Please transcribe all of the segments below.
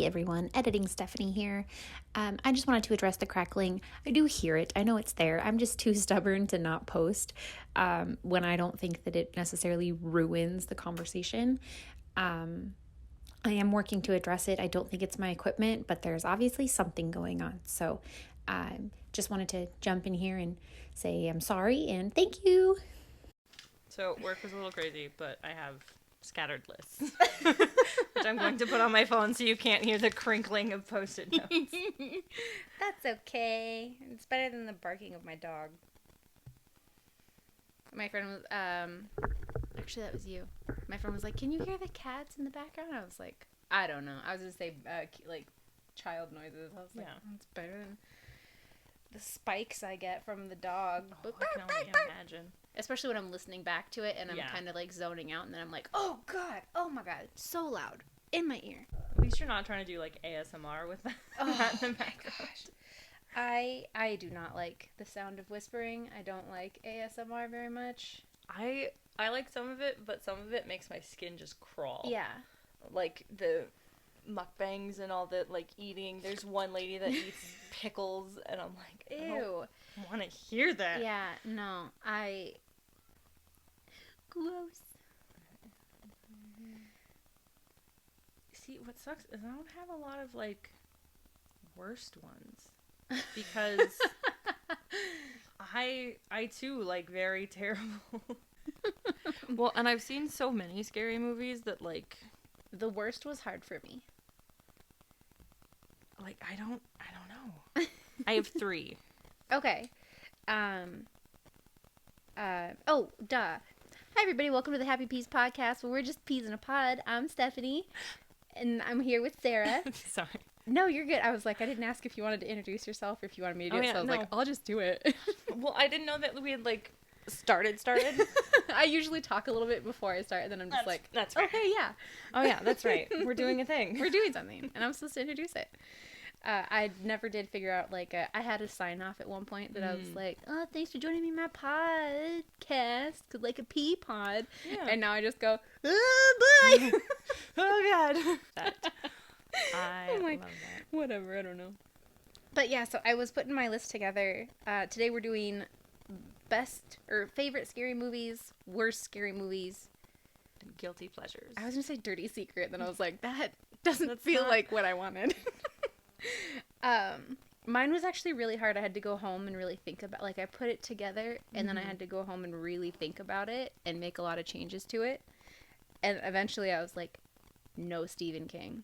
Hey everyone, editing Stephanie here. I just wanted to address the crackling. I do hear it. I know it's there. I'm just too stubborn to not post when I don't think that it necessarily ruins the conversation. I am working to address it. I don't think it's my equipment, but there's obviously something going on. So just wanted to jump in here and say I'm sorry and thank you. So work was a little crazy, but I have scattered lists, which I'm going to put on my phone so you can't hear the crinkling of Post-it notes. That's okay. It's better than the barking of my dog. My friend was, actually that was you. My friend was like, can you hear the cats in the background? I was like, I don't know. I was going to say, like, child noises. I was like, Yeah. it's better than the spikes I get from the dog. Oh, I can only imagine. Especially when I'm listening back to it and I'm kind of like zoning out and then I'm like, oh God, oh my God, it's so loud in my ear. At least you're not trying to do like ASMR with that in the background. I do not like the sound of whispering. I don't like ASMR very much. I like some of it, but some of it makes my skin just crawl. Yeah. Like the mukbangs and all that, like eating. There's one lady that eats pickles, and I'm like, Ew. I don't want to hear that. Yeah, no, gross. See, what sucks is I don't have a lot of, like, worst ones. Because I too, like, very terrible. Well, and I've seen so many scary movies that, like... The worst was hard for me. Like, I don't know. I have 3. Okay. Oh, duh. Hi, everybody. Welcome to the Happy Peas Podcast, where we're just peas in a pod. I'm Stephanie, and I'm here with Sarah. Sorry. No, you're good. I was like, I didn't ask if you wanted to introduce yourself or if you wanted me to do it, so I was like, I'll just do it. Well, I didn't know that we had, like, started. I usually talk a little bit before I start, and then I'm just that's right. Okay, yeah. Oh, yeah, that's right. We're doing a thing. We're doing something, and I'm supposed to introduce it. I never did figure out, like, I had a sign off at one point that I was like, oh, thanks for joining me in my podcast, like a pea pod. Yeah. And now I just go, oh, bye. Oh, God. I love that. Whatever, I don't know. But yeah, so I was putting my list together. Today we're doing best or favorite scary movies, worst scary movies. And guilty pleasures. I was going to say dirty secret, then I was like, that doesn't feel like what I wanted. Mine was actually really hard. I had to go home and really think about, like, I put it together and then I had to go home and really think about it and make a lot of changes to it. And eventually I was like, no Stephen King.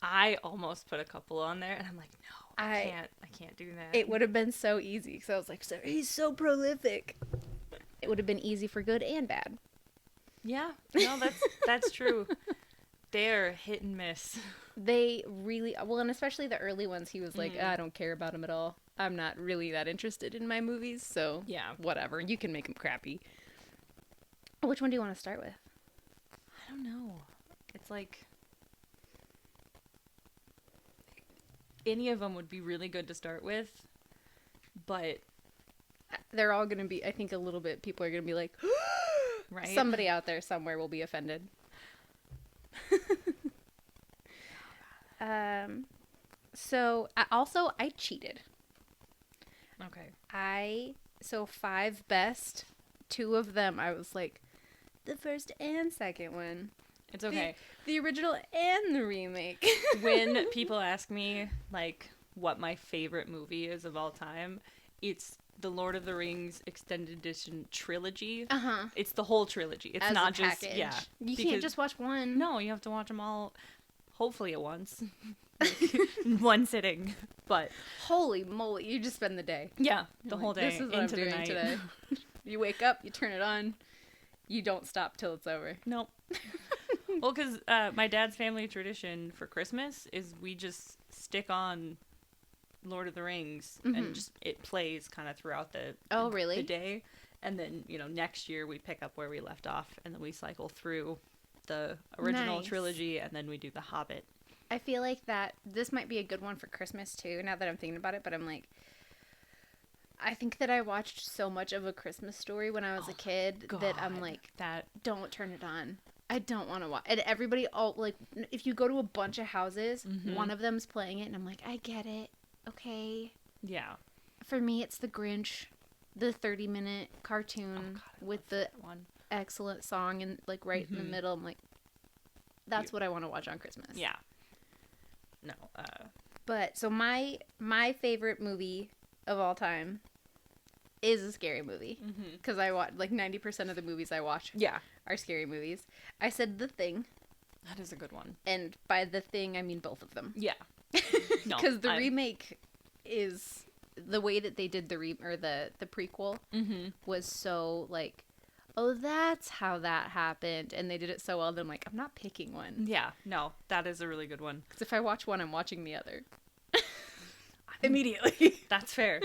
I almost put a couple on there and I'm like, no, I can't do that. It would have been so easy because I was like, so he's so prolific. It would have been easy for good and bad. Yeah, no, that's true. They're hit and miss. They really, well, and especially the early ones, he was like, I don't care about them at all. I'm not really that interested in my movies, so yeah, whatever. You can make them crappy. Which one do you want to start with? I don't know. It's like any of them would be really good to start with, but they're all going to be, I think, a little bit, people are going to be like, right? Somebody out there somewhere will be offended. So I cheated. Okay. So 5 best, 2 of them I was like, the first and second one. It's okay. The original and the remake. When people ask me, like, what my favorite movie is of all time, it's the Lord of the Rings Extended Edition trilogy. Uh-huh. It's the whole trilogy. It's as not a package. just, yeah. You can't just watch one. No, you have to watch them all, hopefully at once. In one sitting. But holy moly, you just spend the day. Yeah, the whole day. This is what I'm doing today. You wake up, you turn it on, you don't stop till it's over. Nope. Well, because my dad's family tradition for Christmas is we just stick on Lord of the Rings and just it plays kind of throughout the really? the day, and then next year we pick up where we left off, and then we cycle through the original trilogy, and then we do The Hobbit. I feel like that this might be a good one for Christmas too, now that I'm thinking about it, but I'm like, I think that I watched so much of A Christmas Story when I was a kid that I'm like, that don't turn it on. I don't want to watch. And everybody, all like, if you go to a bunch of houses, one of them's playing it, and I'm like, I get it. Okay. Yeah. For me, it's The Grinch, the 30-minute cartoon with the one. excellent song and like right in the middle. I'm like, that's what I want to watch on Christmas. Yeah. No. But so my favorite movie of all time is a scary movie because I watch like 90% of the movies I watch Yeah. are scary movies. I said The Thing, That is a good one. and by The Thing I mean both of them. Yeah. No. Because the remake is the way that they did the prequel was so like, oh, that's how that happened, and they did it so well that I'm like, I'm not picking one. Yeah. No, that is a really good one. Because if I watch one, I'm watching the other immediately. That's fair.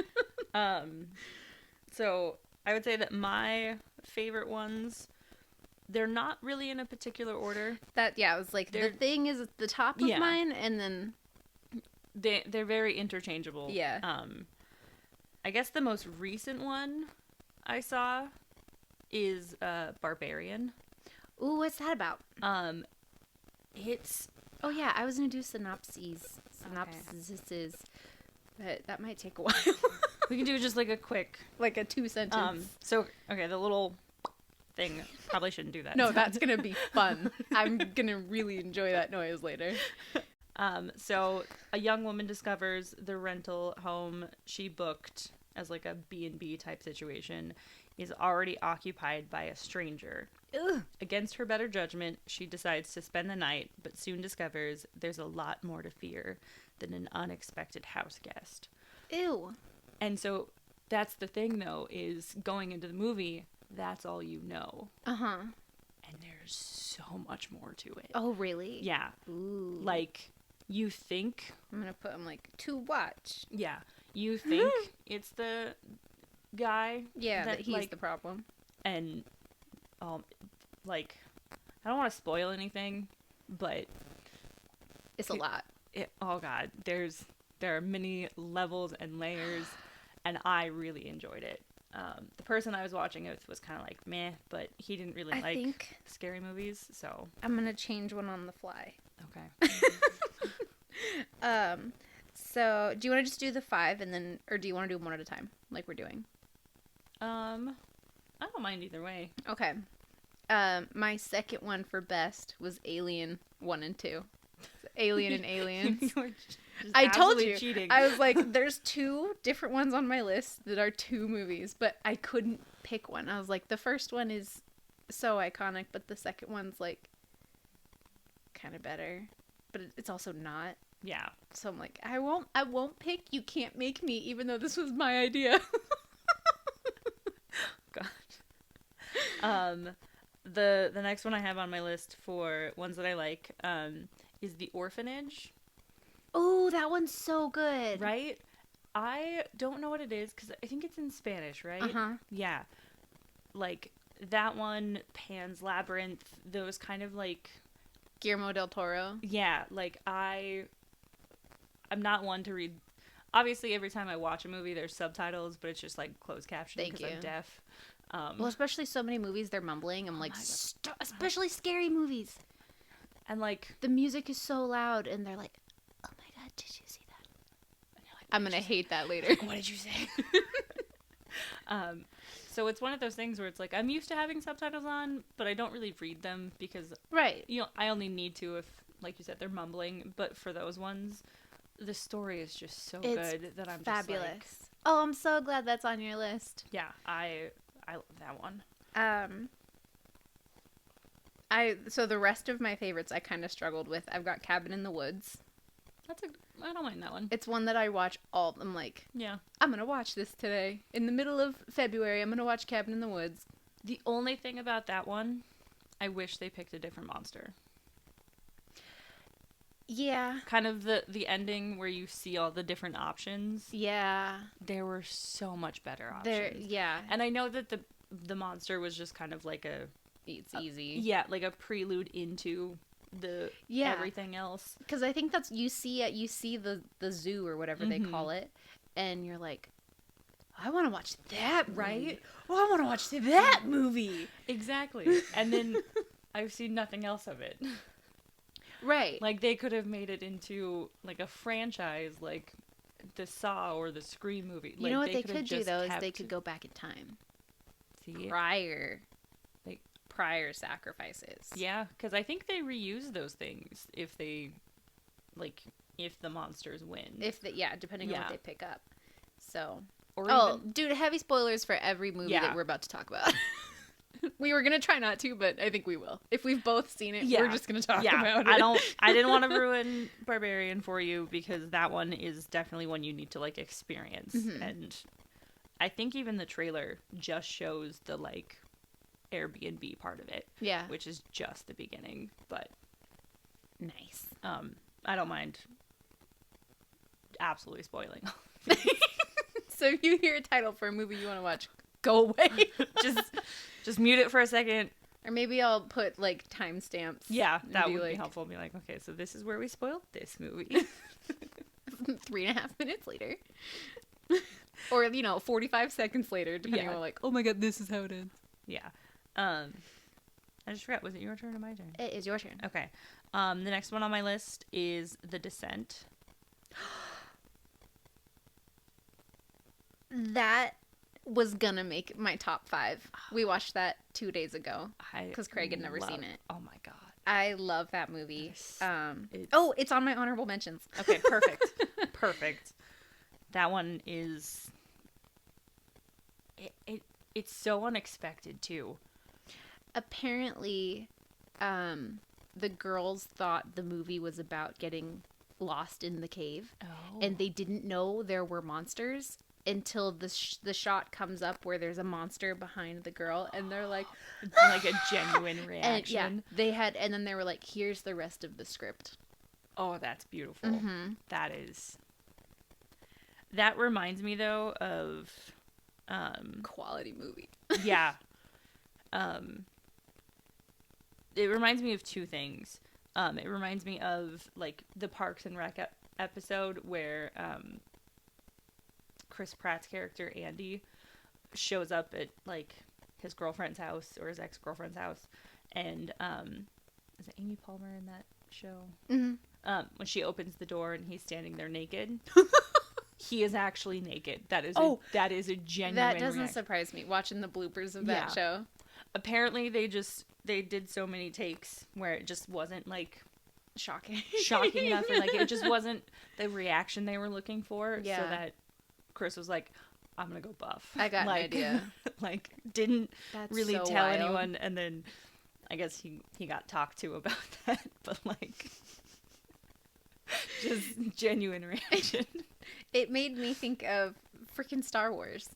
So I would say that my favorite ones, they're not really in a particular order. It was like The Thing is at the top of mine, and then they're very interchangeable. Yeah. I guess the most recent one I saw is Barbarian. ooh, what's that about? It's Oh yeah, I was gonna do synopses, but that might take a while. we can do just like a quick like a 2-sentence. So okay, the little thing probably shouldn't do that. No, that's gonna be fun. I'm gonna really enjoy that noise later. So a young woman discovers the rental home she booked as like a B&B type situation is already occupied by a stranger. Ugh. Against her better judgment, she decides to spend the night, but soon discovers there's a lot more to fear than an unexpected house guest. Ew. And so that's the thing, though, is going into the movie, that's all you know. Uh-huh. And there's so much more to it. Oh, really? Yeah. Ooh. Like, you think... I'm gonna put them like, to watch. Yeah. You think it's the guy. Yeah, that he's like, the problem. And, like, I don't want to spoil anything, but... It's a lot. Oh, God. There are many levels and layers, and I really enjoyed it. The person I was watching it with was kind of like, meh, but he didn't really I like think scary movies, so... I'm gonna change one on the fly. Okay. So do you want to just do the 5 and then, or do you want to do them one at a time, like we're doing? I don't mind either way. Okay. My second one for best was Alien 1 and 2. Alien and Aliens. I told you. Cheating. I was like, there's 2 different ones on my list that are 2 movies, but I couldn't pick one. I was like, the first one is so iconic, but the second one's like kind of better, but it's also not. Yeah. So I'm like, I won't pick. You can't make me, even though this was my idea. God. The next one I have on my list for ones that I like, is The Orphanage. Oh, that one's so good. Right? I don't know what it is, because I think it's in Spanish, right? Uh-huh. Yeah. Like, that one, Pan's Labyrinth, those kind of like... Guillermo del Toro. Yeah, like, I'm not one to read... Obviously, every time I watch a movie, there's subtitles, but it's just, like, closed captioning because I'm deaf. Well, especially so many movies, they're mumbling. I'm like, especially scary movies. And, like... The music is so loud, and they're like, oh my god, did you see that? And you're like, I'm gonna hate that later. What did you say? So it's one of those things where it's like, I'm used to having subtitles on, but I don't really read them because... Right. You know, I only need to if, like you said, they're mumbling. But for those ones, the story is just so good that I'm fabulous. Just like... Oh, I'm so glad that's on your list. Yeah, I love that one. So the rest of my favorites I kind of struggled with. I've got Cabin in the Woods. I don't mind that one. It's one that I watch I'm like, yeah, I'm gonna watch this today. In the middle of February, I'm gonna watch Cabin in the Woods. The only thing about that one, I wish they picked a different monster. Yeah. Kind of the ending where you see all the different options. Yeah. There were so much better options. Yeah. And I know that the monster was just kind of like it's easy. Yeah, like a prelude into the everything else. Because I think that's you see the zoo or whatever they call it, and you're like, I want to watch that, right? Oh, I want to watch that movie. Exactly. And then I've seen nothing else of it. Right. Like, they could have made it into, like, a franchise, like the Saw or the Scream movie. You know what they could have could do, just though, is they kept- could go back in time. See? Prior sacrifices. Yeah, because I think they reuse those things if they, like, if the monsters win. Depending on Yeah. what they pick up. So. Or Oh, even, dude, heavy spoilers for every movie Yeah. that we're about to talk about. We were gonna try not to, but I think we will. If we've both seen it, Yeah. we're just gonna talk yeah, about it. I didn't want to ruin Barbarian for you because that one is definitely one you need to, like, experience. Mhm. And I think even the trailer just shows the, like, Airbnb part of it, Yeah. which is just the beginning. But Nice. I don't mind absolutely spoiling. So if you hear a title for a movie you want to watch, go away. just mute it for a second. Or maybe I'll put like timestamps. Yeah, and that be would be like, helpful. Be like, okay, so this is where we spoiled this movie. 3.5 minutes later. Or 45 seconds later, depending Yeah. on like, oh my god, this is how it ends. Yeah. I just forgot. Was it your turn or my turn? It is your turn. Okay. The next one on my list is The Descent. That was gonna make my top 5. We watched that 2 days ago. I 'Cause Craig had never seen it. Oh my god. I love that movie. Yes. It's on my honorable mentions. Okay, perfect. Perfect. That one is it's so unexpected too. Apparently, the girls thought the movie was about getting lost in the cave, Oh. and they didn't know there were monsters until the shot comes up where there's a monster behind the girl, and they're like, It's like a genuine and reaction. and then they were like, here's the rest of the script. Oh, that's beautiful. Mm-hmm. That reminds me though of Quality movie. yeah. It reminds me of two things. It reminds me of like the Parks and Rec episode where Chris Pratt's character Andy shows up at like his girlfriend's house or his ex-girlfriend's house, and is it Amy Palmer in that show? Mm-hmm. When she opens the door and he's standing there naked. He is actually naked. That is a genuine That doesn't reaction. surprise me. Watching the bloopers of that Yeah. show. Apparently they did so many takes where it just wasn't like Shocking. shocking enough, or like it just wasn't the reaction they were looking for. Yeah. So that Chris was like, I'm gonna go buff. I got an like, idea. Like didn't That's really so tell wild. anyone, and then I guess he got talked to about that, but like just genuine reaction. It made me think of freaking Star Wars,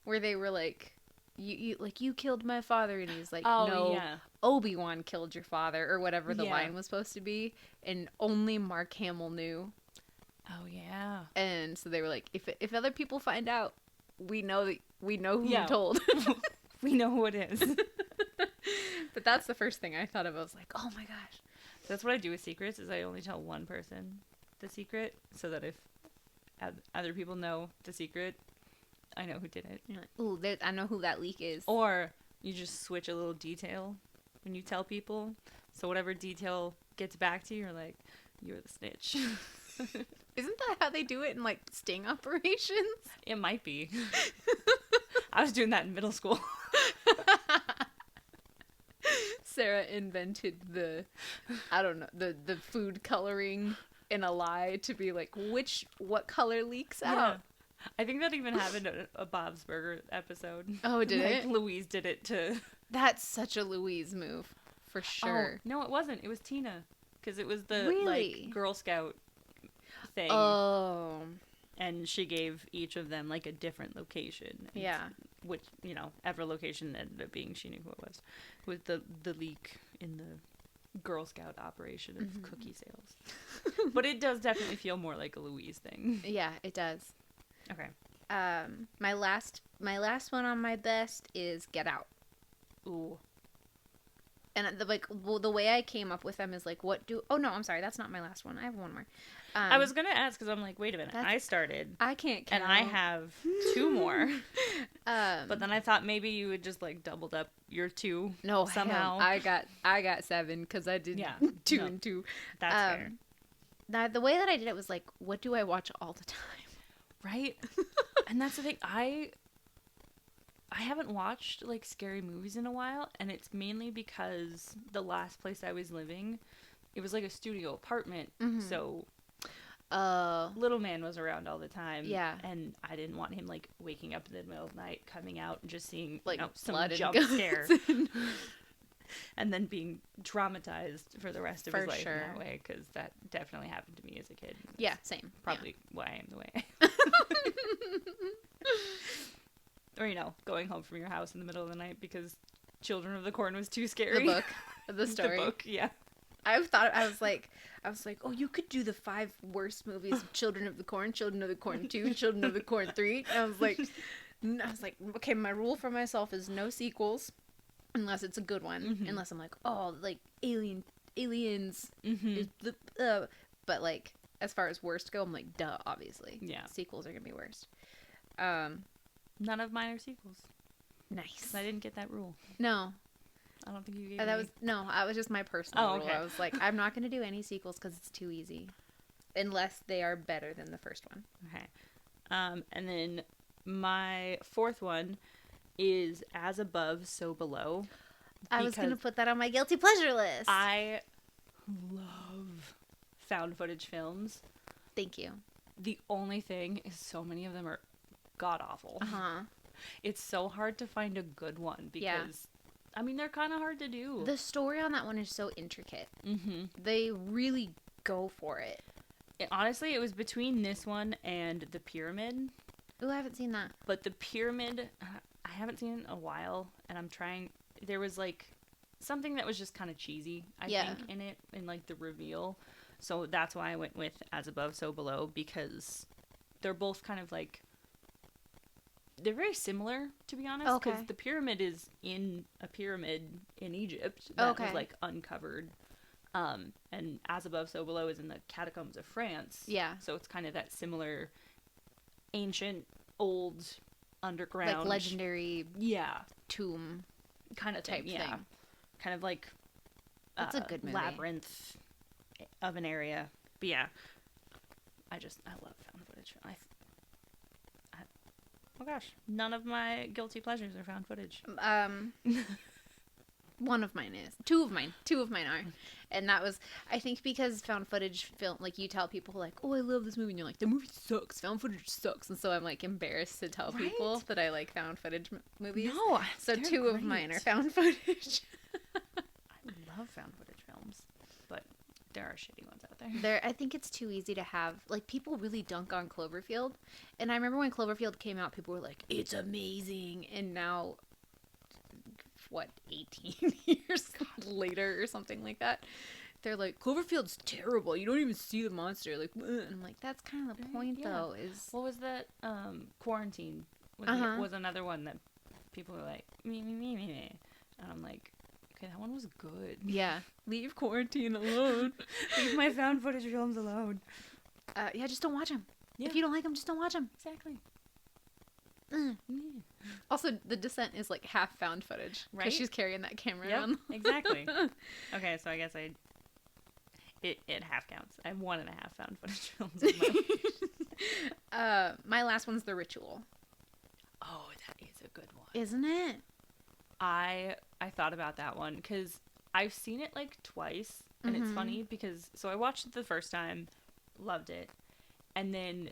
where they were like, "You killed my father," and he's like, "No, yeah. Obi-Wan killed your father," or whatever the Yeah. line was supposed to be, and only Mark Hamill knew. Oh yeah. And so they were like, "If other people find out, we know who Yeah. you told." We know who it is. But that's the first thing I thought of. I was like, "Oh my gosh." That's what I do with secrets, is I only tell one person the secret, so that if other people know the secret, I know who did it. You're like, "Ooh, I know who that leak is." Or you just switch a little detail when you tell people, so whatever detail gets back to you, you're like, you're the snitch. Isn't that how they do it in like sting operations? It might be. I was doing that in middle school. Sarah invented the food coloring in a lie to be like, what color leaks out? Yeah. I think that even happened at a Bob's Burger episode. Oh, did Like, it? Louise did it to... That's such a Louise move, for sure. Oh, no, it wasn't. It was Tina. Because it was the Really? like Girl Scout thing. Oh, And she gave each of them like a different location. And yeah. which, every location ended up being, she knew who it was. With the leak in the Girl Scout operation of Mhm. cookie sales. But it does definitely feel more like a Louise thing. Yeah, it does. Okay. My last one on my best is Get Out. Ooh. And the way I came up with them is like, oh no, I'm sorry, that's not my last one. I have one more. I was gonna ask because I'm like, wait a minute, I started I can't count. and I have 2 more, but but then I thought maybe you would just like doubled up your 2. no, somehow. I got 7 because I did Yeah, 2 no. and 2. That's fair, Now, the way that I did it was like, what do I watch all the time? right? And that's the thing. I haven't watched like scary movies in a while, and it's mainly because the last place I was living, it was like a studio apartment, so little man was around all the time. Yeah. And I didn't want him like waking up in the middle of the night, coming out and just seeing Like, some blood and jump guts. scare, and then being traumatized for the rest of his For life sure. in that way, because that definitely happened to me as a kid. Yeah, same. Probably why I am the way I am. Or, you know, going home from your house in the middle of the night because Children of the Corn was too Yeah. scary. The book, the story. The book, yeah. I was like, oh, you could do the 5 worst movies of Children of the Corn, Children of the Corn 2, Children of the Corn 3. And I was like, okay, my rule for myself is no sequels unless it's a good one. Unless I'm like, oh, like aliens, is the, but like as far as worst go, I'm like, duh, obviously. Yeah. Sequels are gonna be worst. None of mine are sequels. Nice. I didn't get that rule. No, I don't think you gave that me. was that was just my personal Oh, rule. okay. I was like, I'm not gonna do any sequels because it's too easy, unless they are better than the first one. Okay. And then my 4th one is As Above, So Below. I was gonna because put that on my guilty pleasure list. I love found footage films. Thank you. The only thing is so many of them are god awful. Uh-huh. It's so hard to find a good one because, Yeah. I mean, they're kind of hard to do. The story on that one is so intricate. Mm-hmm. They really go for it. Honestly, it was between this one and The Pyramid. Ooh, I haven't seen that. But The Pyramid, I haven't seen in a while, and I'm trying. There was like something that was just kind of cheesy, I think, in it, in like the reveal. So that's why I went with As Above, So Below, because they're both kind of like. They're very similar, to be honest, because Okay. The Pyramid is in a pyramid in Egypt that was Okay. like uncovered. And As Above, So Below is in the catacombs of France. Yeah. So it's kind of that similar ancient, old, underground. Like legendary Yeah. tomb. Kind of type thing. Yeah. thing. Kind of like That's a good movie. labyrinth of an area. But yeah. I love found footage. Oh gosh. None of my guilty pleasures are found footage. One of mine is. Two of mine are. And that was, I think, because found footage film, like, you tell people, like, oh, I love this movie, and you're like, the movie sucks, found footage sucks, and so I'm, like, embarrassed to tell people Right? that I like found footage movies. No, So they're 2 of mine great. are found footage. I love found footage films, but there are shitty ones out there. I think it's too easy to have, like, people really dunk on Cloverfield, and I remember when Cloverfield came out, people were like, it's amazing, and now, what, 18 years later or something like that, they're like, Cloverfield's terrible, you don't even see the monster, like, ugh. And I'm like, that's kind of the point, Yeah. though, is, What was that? Quarantine was another one that people were like, me. And I'm like, okay, that one was good. yeah, leave Quarantine alone. Leave my found footage films alone. Yeah, just don't watch them. Yeah. If you don't like them, just don't watch them. Exactly. Also, The Descent is like half found footage, Right? Because she's carrying that camera Yep, around. exactly. Okay, so I guess it half counts. I have 1.5 found footage films. In my... My last one's The Ritual. Oh, that is a good one. Isn't it? I thought about that one because I've seen it like twice, and it's funny because I watched it the first time, loved it, and then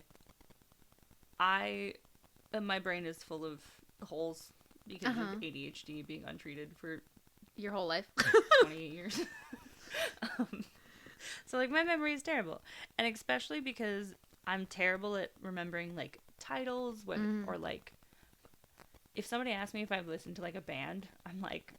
my brain is full of holes because of ADHD being untreated for Your whole life. 28 years. So like my memory is terrible, and especially because I'm terrible at remembering like titles or like if somebody asks me if I've listened to like a band, I'm like,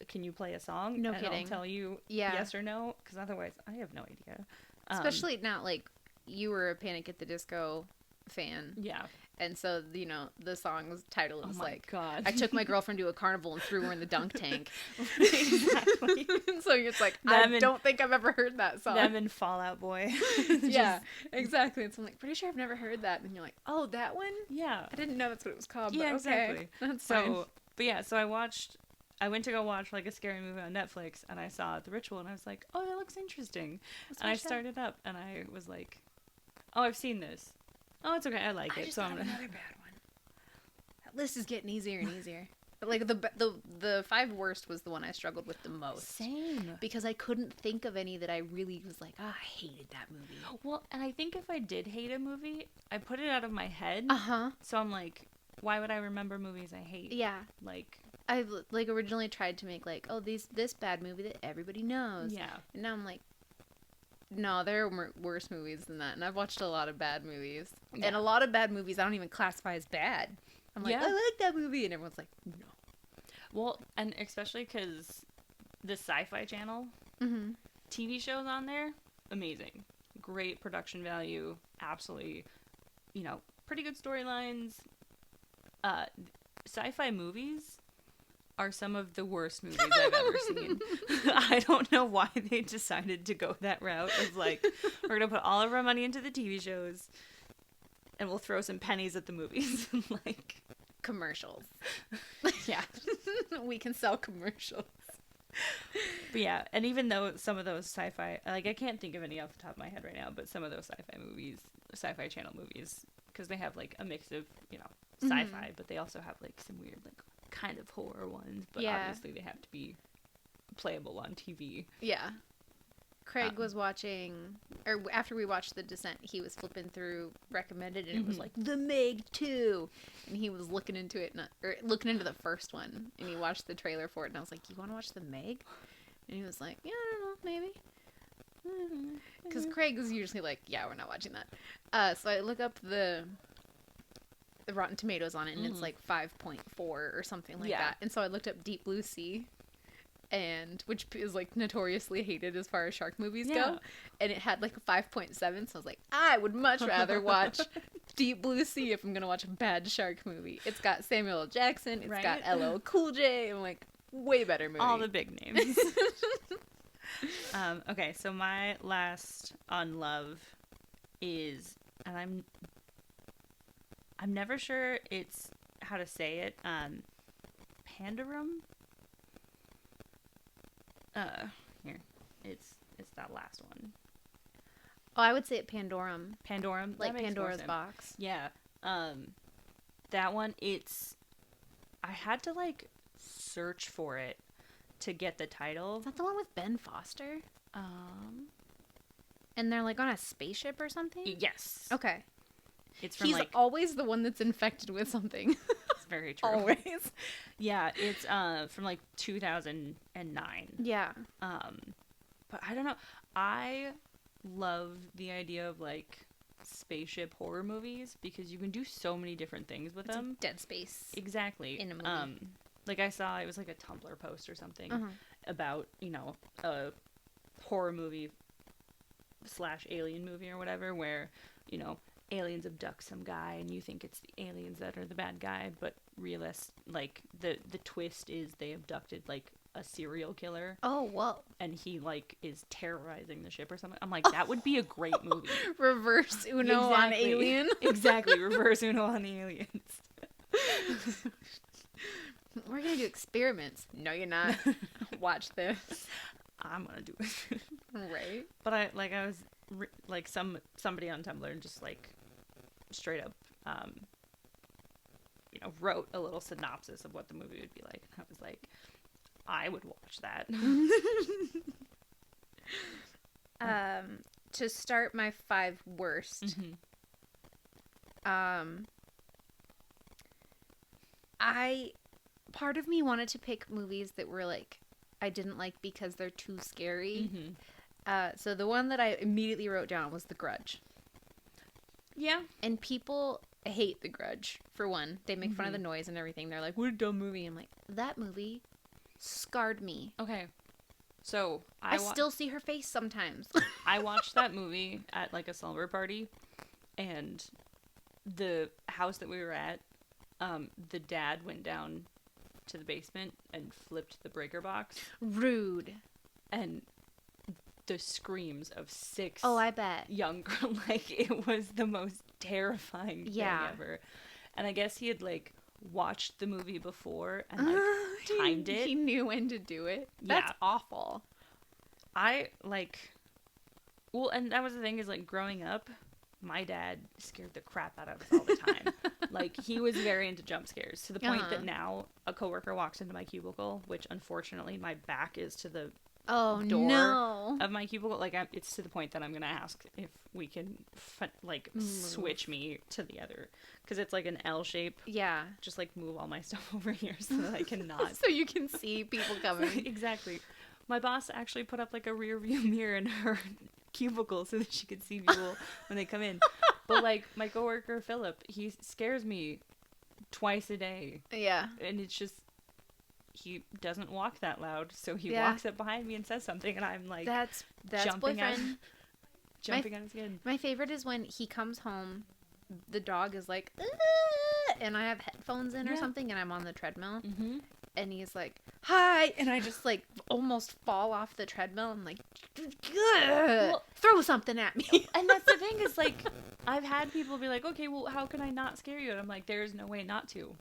can you play a song? No and kidding. I'll tell you Yeah. yes or no, because otherwise I have no idea. Especially now, like, you were a Panic at the Disco fan. Yeah. And so, you know, the song's title is God. I took my girlfriend to a carnival and threw her in the dunk tank. Exactly. So it's like, I don't think I've ever heard that song. Them and Fall Out Boy. Yeah, exactly. And so I'm like, pretty sure I've never heard that. And you're like, oh, that one? Yeah. I didn't know that's what it was called. Yeah, but exactly. Okay. That's so, fine. but yeah, so I went to go watch like a scary movie on Netflix, and I saw The Ritual, and I was like, oh, that looks interesting. And I started up, and I was like, oh, I've seen this. Oh, it's okay. I like it. So I'm gonna... another bad one. That list is getting easier and easier. But like the 5 worst was the one I struggled with the most. Same. Because I couldn't think of any that I really was like, I hated that movie. Well, and I think if I did hate a movie, I put it out of my head. Uh-huh. So I'm like, why would I remember movies I hate? Yeah. Like, I like originally tried to make like, oh, this bad movie that everybody knows. yeah. And now I'm like, no, there are worse movies than that. And I've watched a lot of bad movies. Yeah. And a lot of bad movies I don't even classify as bad. I'm like, Yeah. I like that movie. And everyone's like, no. Well, and especially because the Sci-Fi Channel Mm-hmm. TV shows on there, amazing. Great production value. Absolutely, you know, pretty good storylines. Sci-fi movies are some of the worst movies I've ever seen. I don't know why they decided to go that route of like, we're going to put all of our money into the TV shows and we'll throw some pennies at the movies. Like, Commercials. yeah. We can sell commercials. But yeah, and even though some of those sci-fi, like I can't think of any off the top of my head right now, but some of those sci-fi channel movies, because they have like a mix of, you know, sci-fi, but they also have like some weird like kind of horror ones, but Yeah. obviously they have to be playable on TV. Yeah. Craig was watching, or after we watched The Descent, he was flipping through recommended, and it was like The Meg 2, and he was looking into it, or looking into the first one, and he watched the trailer for it, and I was like, "You want to watch The Meg?" And he was like, "Yeah, I don't know, maybe." Because Craig was usually like, "Yeah, we're not watching that." So I look up the Rotten Tomatoes on it, and it's like 5.4 or something like that. And so I looked up Deep Blue Sea. And which is like notoriously hated as far as shark movies go, and it had like a 5.7. So I was like, I would much rather watch Deep Blue Sea if I'm gonna watch a bad shark movie. It's got Samuel L. Jackson, it's got LL Cool J. I'm like, way better movie. All the big names. Okay, so my last on love is, and I'm never sure it's how to say it. Pandorum. Here, it's that last one. Oh, I would say it Pandorum, Pandorum, like that makes more Pandora's sense. Box. Yeah. That one, I had to like search for it to get the title. Is that the one with Ben Foster? And they're like on a spaceship or something? Yes. Okay. It's from He's like always the one that's infected with something. it's very true. Always. Yeah, it's from like 2009. Yeah. But I don't know. I love the idea of like spaceship horror movies because you can do so many different things with them. Like Dead Space. Exactly. In a movie. Like I saw it was like a Tumblr post or something about, you know, a horror movie / alien movie or whatever where, you know, aliens abduct some guy and you think it's the aliens that are the bad guy, but like the twist is they abducted like a serial killer. Oh, whoa. And he like is terrorizing the ship or something. I'm like, that would be a great movie. Reverse Uno on Exactly. Alien. Exactly. Reverse Uno on the aliens. We're gonna do experiments. No, you're not. Watch this. I'm gonna do it. Right. But I was like somebody on Tumblr just like straight up you know, wrote a little synopsis of what the movie would be like, and I was like, I would watch that. To start my 5 worst, part of me wanted to pick movies that were like I didn't like because they're too scary. So the one that I immediately wrote down was The Grudge. Yeah. And people hate The Grudge, for one. They make fun of the noise and everything. They're like, what a dumb movie. I'm like, that movie scarred me. Okay. So I still see her face sometimes. I watched that movie at like a slumber party, and the house that we were at, the dad went down to the basement and flipped the breaker box. Rude. And the screams of 6 Oh, I bet. young girl, like, it was the most terrifying thing ever. And I guess he had, like, watched the movie before and, like, timed it. He knew when to do it. That's awful. Well, and that was the thing is, like, growing up, my dad scared the crap out of us all the time. Like, he was very into jump scares to the point that now a coworker walks into my cubicle, which unfortunately my back is to the door of my cubicle. Like, it's to the point that I'm gonna ask if we can switch me to the other, because it's like an L shape. Yeah, just like move all my stuff over here so that I cannot. So you can see people coming. Exactly. My boss actually put up like a rear view mirror in her cubicle so that she could see people when they come in. But like my coworker Philip, he scares me twice a day. Yeah. And it's just, he doesn't walk that loud, so he walks up behind me and says something, and I'm like, that's jumping boyfriend. Jumping on his skin. My favorite is when he comes home, the dog is like, and I have headphones in or something, and I'm on the treadmill, and he's like, hi, and I just like almost fall off the treadmill. I'm like, well, throw something at me. And that's the thing is, like, I've had people be like, okay, well, how can I not scare you? And I'm like, there's no way not to.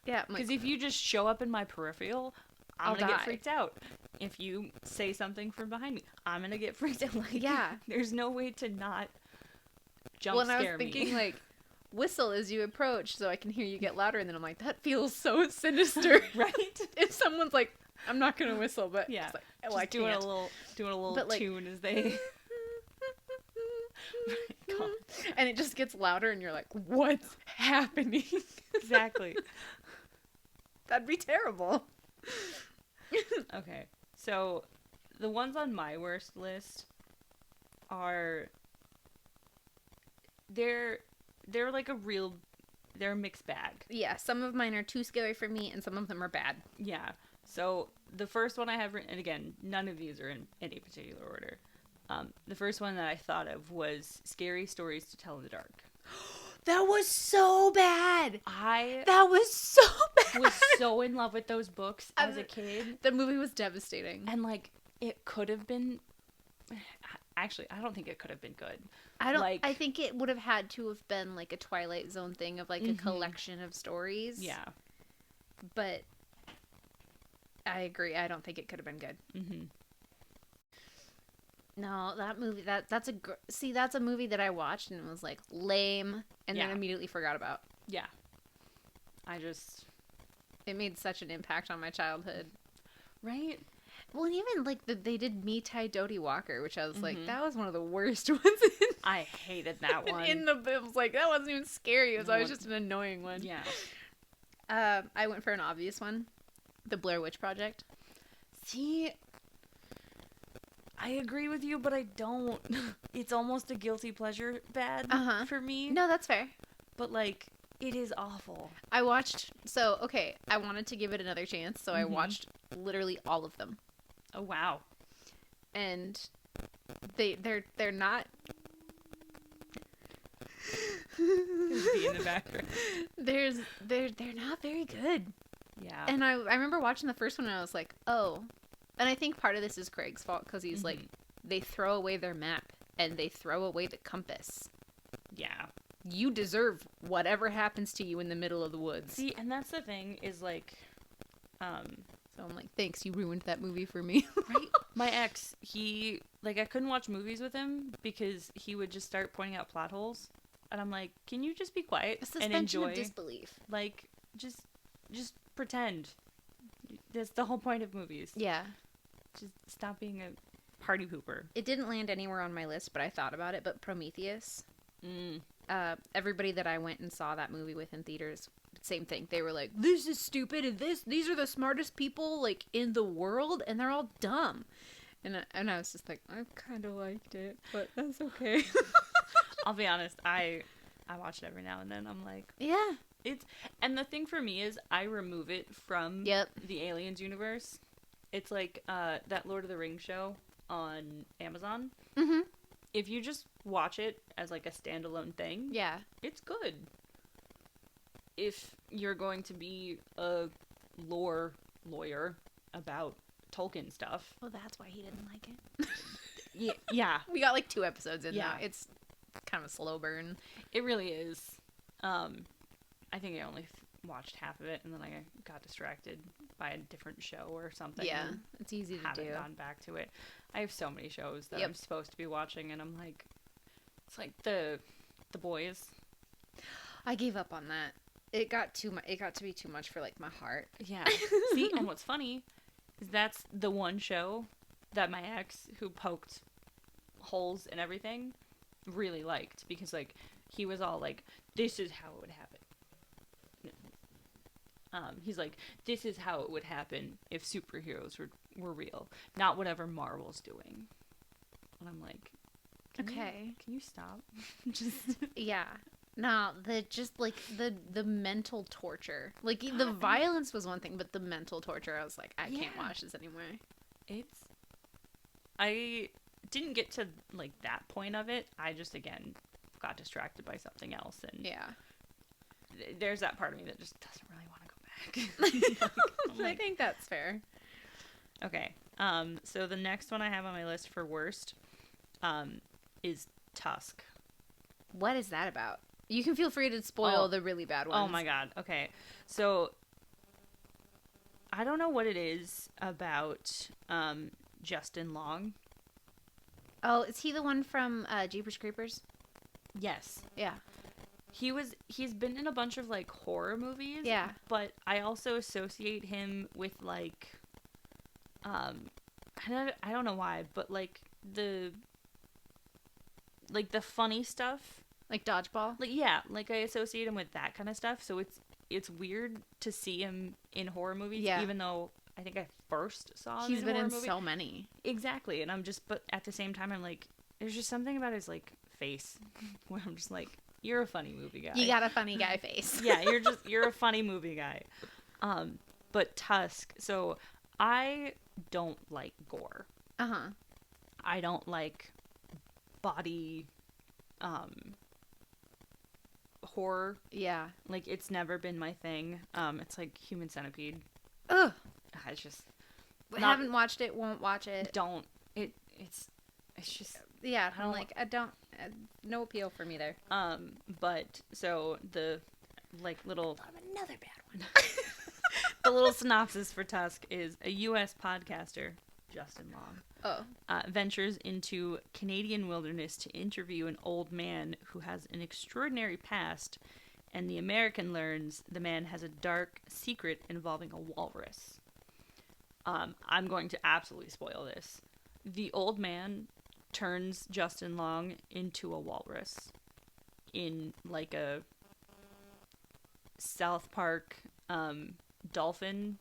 Yeah, because if you just show up in my peripheral, I'm gonna get freaked out. If you say something from behind me, I'm gonna get freaked out. Like, there's no way to not jump scare me. Well, I was thinking, like, whistle as you approach so I can hear you get louder, and then I'm like, that feels so sinister. Right? If someone's like, I'm not gonna whistle, but just like, doing a little tune as they and it just gets louder, and you're like, what's happening? Exactly. That'd be terrible. Okay, so the ones on my worst list are they're like they're a mixed bag. Yeah, some of mine are too scary for me, and some of them are bad. Yeah. So the first one I have written, and again, none of these are in any particular order. The first one that I thought of was Scary Stories to Tell in the Dark. That was so bad. That was so bad. Was so in love with those books as a kid. The movie was devastating. And, like, it could have been... Actually, I don't think it could have been good. I think it would have had to have been, like, a Twilight Zone thing of, like, a collection of stories. Yeah. But I agree. I don't think it could have been good. Mm-hmm. No, that movie, that's a movie that I watched and it was like lame and then immediately forgot about. Yeah. It made such an impact on my childhood. Right? Well, even like they did Me Tai Dodie Walker, which I was like, that was one of the worst ones. I hated that one. In the book, I was like, that wasn't even scary. It was always just an annoying one. Yeah. I went for an obvious one. The Blair Witch Project. See, I agree with you, but I don't. It's almost a guilty pleasure bad for me. No, that's fair. But, like, it is awful. I wanted to give it another chance, so I watched literally all of them. Oh, wow. And they're not... Be in the background. They're not very good. Yeah. And I remember watching the first one and I was like, oh... And I think part of this is Craig's fault because he's like, they throw away their map and they throw away the compass. Yeah. You deserve whatever happens to you in the middle of the woods. See, and that's the thing is like, so I'm like, thanks, you ruined that movie for me. Right? My ex, I couldn't watch movies with him because he would just start pointing out plot holes. And I'm like, can you just be quiet and enjoy? Of disbelief. Like, just pretend. That's the whole point of movies. Yeah. Just stop being a party pooper. It didn't land anywhere on my list, but I thought about it. But Prometheus. Everybody that I went and saw that movie with in theaters, same thing. They were like, this is stupid, and these are the smartest people, like, in the world, and they're all dumb. And I was just like, I kind of liked it, but that's okay. I'll be honest, I watch it every now and then. I'm like... Yeah. And the thing for me is I remove it from the Aliens universe. It's like that Lord of the Rings show on Amazon. Mm-hmm. If you just watch it as like a standalone thing, yeah, it's good. if you're going to be a lawyer about Tolkien stuff. Well, that's why he didn't like it. Yeah. We got like 2 episodes in Yeah. now. It's kind of a slow burn. It really is. I think I only watched half of it, and then I got distracted by a different show or something. Yeah, it's easy to haven't do. gone back to it. I have so many shows that Yep. I'm supposed to be watching, and I'm like, it's like the Boys. I gave up on that. It got too much. It got to be too much for like my heart. Yeah. See, and what's funny is that's the one show that my ex, who poked holes in everything, really liked, because like he was all like, this is how it would happen. He's like, this is how it would happen if superheroes were real, not whatever Marvel's doing. And I'm like, can you stop? Just Yeah. No, the mental torture. Like the violence was one thing, but the mental torture, I was like, I can't watch this anymore. I didn't get to like that point of it. I just again got distracted by something else, and there's that part of me that just doesn't really want to go back. I think that's fair. Okay. So the next one I have on my list for worst is Tusk. What is that about? You can feel free to spoil the really bad ones. Oh my god. Okay. So I don't know what it is about Justin Long. Oh, is he the one from Jeepers Creepers? Yes. Yeah. He's been in a bunch of like horror movies. Yeah. But I also associate him with like I don't know why, but like the funny stuff. Like Dodgeball? Like yeah, like I associate him with that kind of stuff. So it's weird to see him in horror movies, even though I think I first saw him He's been in movie. so many. Exactly, and but at the same time I'm like, there's just something about his like face where I'm just like, you're a funny movie guy. You got a funny guy face. Yeah, you're a funny movie guy. But Tusk, so I don't like gore. Uh-huh. I don't like body horror. Yeah. Like it's never been my thing. It's like Human Centipede. Ugh. It's just haven't watched it, won't watch it. Don't. It's just yeah, I don't no appeal for me there. But so the like little another bad one. the little synopsis for Tusk is a U.S. podcaster, Justin Long, ventures into Canadian wilderness to interview an old man who has an extraordinary past, and the American learns the man has a dark secret involving a walrus. I'm going to absolutely spoil this. The old man turns Justin Long into a walrus in like a South Park dolphin.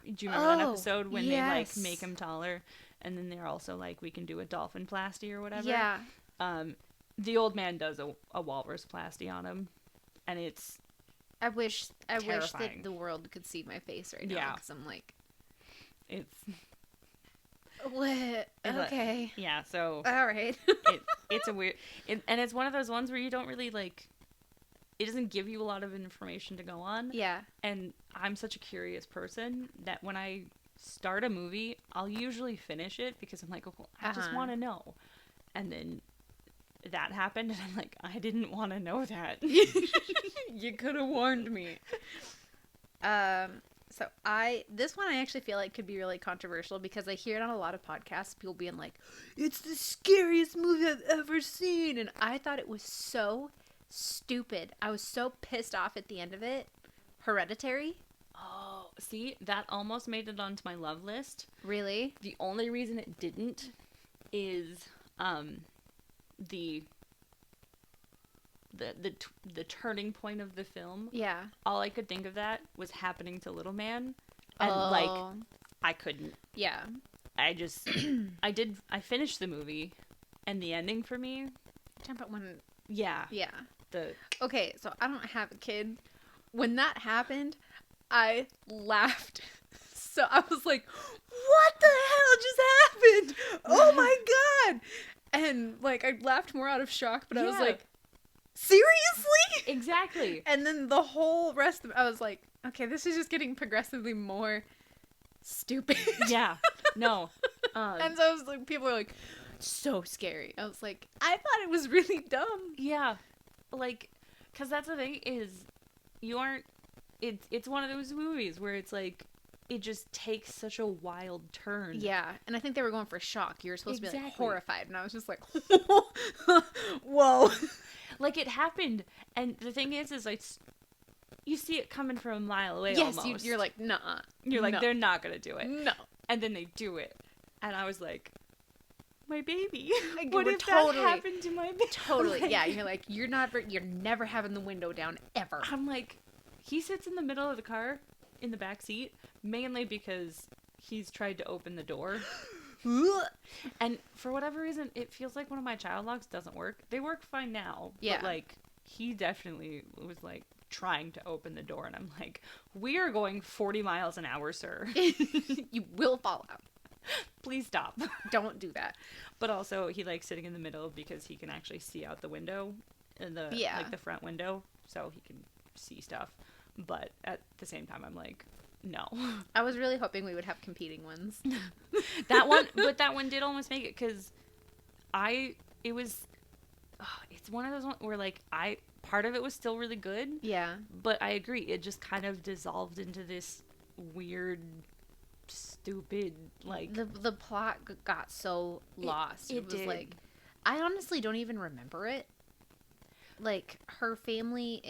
Do you remember that episode when they like make him taller, and then they're also like, we can do a dolphin plasty or whatever? Yeah. The old man does a walrus plasty on him, and it's I wish terrifying. that the world could see my face right now, because I'm like, it's what? Okay. Yeah. So all right. it's a weird, and it's one of those ones where you don't really like. It doesn't give you a lot of information to go on. Yeah. And I'm such a curious person that when I start a movie, I'll usually finish it because I'm like, oh, I just want to know. And then that happened, and I'm like, I didn't want to know that. You could have warned me. So this one I actually feel like could be really controversial because I hear it on a lot of podcasts, people being like, it's the scariest movie I've ever seen. And I thought it was so stupid. I was so pissed off at the end of it. Hereditary. Oh, see, that almost made it onto my love list. Really? The only reason it didn't is the turning point of the film. Yeah. All I could think of that was happening to Little Man, and like I couldn't. Yeah. I just I finished the movie, and the ending for me. Talking about when. Yeah. Yeah. Okay, so I don't have a kid. When that happened, I laughed. So I was like, what the hell just happened? Oh my god! And like I laughed more out of shock, but I was like, seriously? Exactly. And then the whole rest of I was like, okay, this is just getting progressively more stupid. Yeah. No. And so I was like, people were like, so scary. I was like, I thought it was really dumb. Yeah. Like, because that's the thing is, you aren't, it's one of those movies where it's like, it just takes such a wild turn. Yeah, and I think they were going for shock. You were supposed to be like Exactly. horrified, and I was just like, whoa. Like, it happened, and the thing is like, you see it coming from a mile away. Yes, almost. you're like, nah. You're like, no. they're not gonna do it. No. And then they do it, and I was like, my baby. Like, What we're if totally- that happened to my baby? Totally, Like, yeah. You're like, you're never having the window down ever. I'm like, he sits in the middle of the car, in the back seat, mainly because he's tried to open the door. And for whatever reason, it feels like one of my child locks doesn't work. They work fine now. Yeah. But, like, he definitely was, like, trying to open the door. And I'm like, we are going 40 miles an hour, sir. You will fall out. Please stop. Don't do that. But also, he likes sitting in the middle because he can actually see out the window, in the Yeah. like the front window, so he can see stuff. But at the same time, I'm like, no. I was really hoping we would have competing ones. That one did almost make it because it's one of those ones where like part of it was still really good, Yeah. but I agree, it just kind of dissolved into this weird, stupid, like, The plot got so lost. it was did. like, I honestly don't even remember it. Like, her family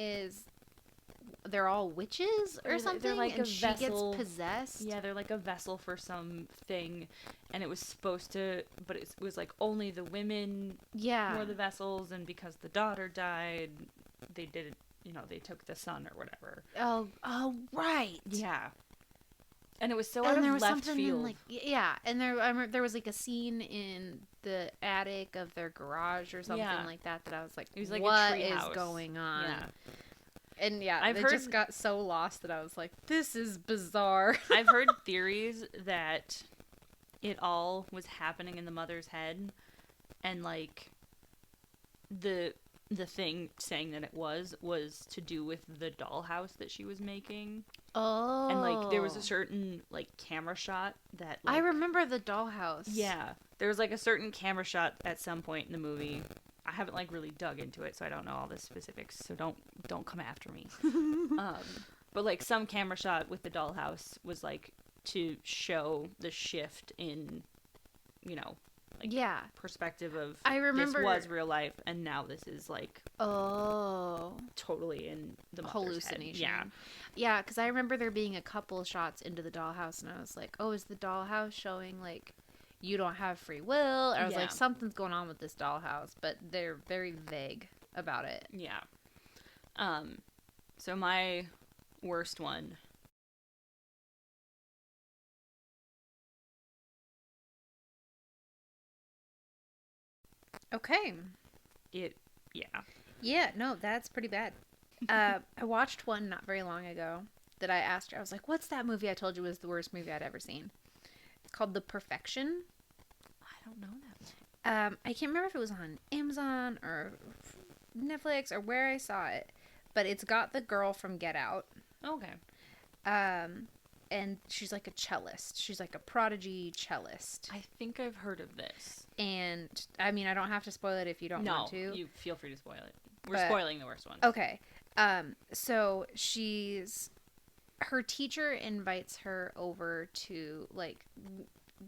they're all witches or They're something, like and a she vessel. gets possessed. yeah, they're like a vessel for something, and it was supposed to, but it was like only the women Yeah. were the vessels, and because the daughter died, they did, they took the son or whatever. Oh, right. Yeah. And it was so And out there of was left something in, field. like, yeah, and I remember there was like a scene in the attic of their garage or something Yeah. like that I was like, It was like a what tree is house. going on? Yeah. And yeah, I've it heard- just got so lost that I was like, this is bizarre. I've heard theories that it all was happening in the mother's head, and like the thing saying that it was to do with the dollhouse that she was making. Oh. And like there was a certain like camera shot that like, I remember the dollhouse. Yeah. There was like a certain camera shot at some point in the movie. I haven't like really dug into it, so I don't know all the specifics, so don't come after me. But like some camera shot with the dollhouse was like to show the shift in, like Yeah. perspective of I remember- this was real life and now this is like Oh. totally in the mother's Hallucination. head. Yeah, because I remember there being a couple shots into the dollhouse, and I was like, oh, is the dollhouse showing, like, you don't have free will? I was Yeah. like, something's going on with this dollhouse, but they're very vague about it. Yeah. So my worst one. Okay. Yeah. Yeah, no, that's pretty bad. I watched one not very long ago that I asked her. I was like, what's that movie I told you was the worst movie I'd ever seen? It's called The Perfection. I don't know that one. I can't remember if it was on Amazon or Netflix or where I saw it, but it's got the girl from Get Out. Okay. And she's like a cellist. She's like a prodigy cellist. I think I've heard of this. And I mean, I don't have to spoil it if you don't want to. You feel free to spoil it. We're But- spoiling the worst one. Okay. So her teacher invites her over to like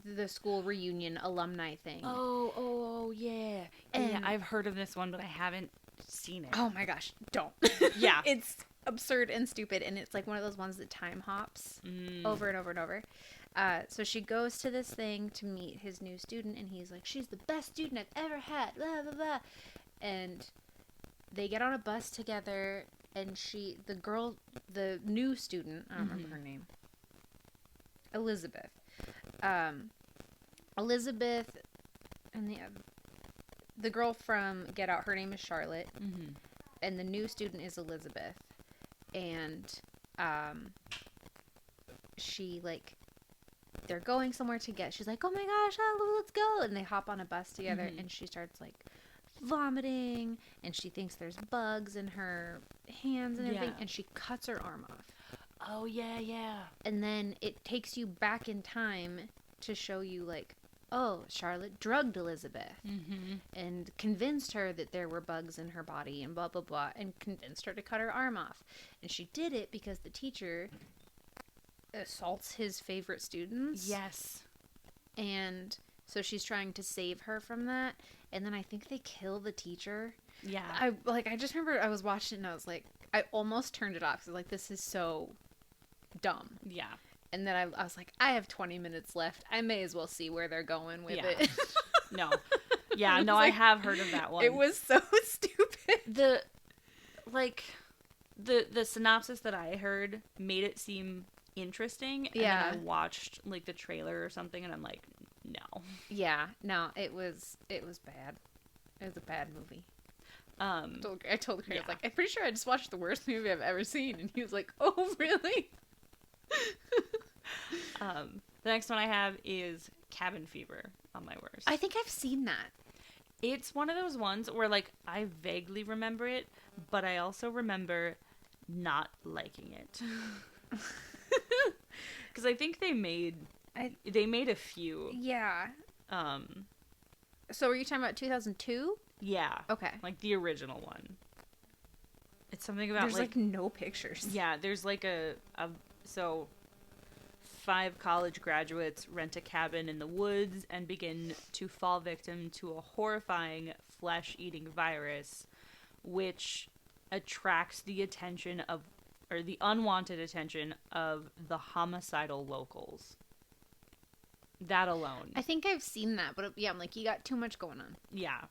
the school reunion alumni thing. Oh, yeah. And- yeah, I've heard of this one, but I haven't seen it. Oh my gosh, don't. Yeah. It's absurd and stupid, and it's like one of those ones that time hops over and over and over. So she goes to this thing to meet his new student, and he's like, she's the best student I've ever had, blah, blah, blah. And they get on a bus together, and the new student, I don't remember her name, Elizabeth. Elizabeth, and the girl from Get Out, her name is Charlotte, and the new student is Elizabeth. And she like they're going somewhere to get she's like, oh my gosh, let's go, and they hop on a bus together, and she starts like, vomiting, and she thinks there's bugs in her hands and everything, Yeah. and she cuts her arm off. Oh, yeah. And then it takes you back in time to show you, like, oh, Charlotte drugged Elizabeth Mm-hmm. and convinced her that there were bugs in her body and blah, blah, blah, and convinced her to cut her arm off. And she did it because the teacher assaults his favorite students. Yes. And so she's trying to save her from that. And then I think they kill the teacher. Yeah. I just remember I was watching it and I was like, I almost turned it off because like, this is so dumb. Yeah. And then I was like, I have 20 minutes left. I may as well see where they're going with Yeah. it. No. Yeah, It no, was I like- have heard of that one. It was so stupid. the the synopsis that I heard made it seem interesting. And Yeah. then I watched like the trailer or something, and I'm like, no. Yeah, no, it was bad. It was a bad movie. I told Craig, I was Yeah. like, I'm pretty sure I just watched the worst movie I've ever seen. And he was like, oh, really? The next one I have is Cabin Fever on my worst. I think I've seen that. It's one of those ones where like I vaguely remember it, but I also remember not liking it. Because I think they made a few. Yeah. So were you talking about 2002? Yeah, Okay. like the original one. It's something about There's like no pictures. yeah, there's like so 5 college graduates rent a cabin in the woods and begin to fall victim to a horrifying flesh-eating virus which attracts the attention of or the unwanted attention of the homicidal locals. That alone. I think I've seen that, but yeah, I'm like, you got too much going on. Yeah.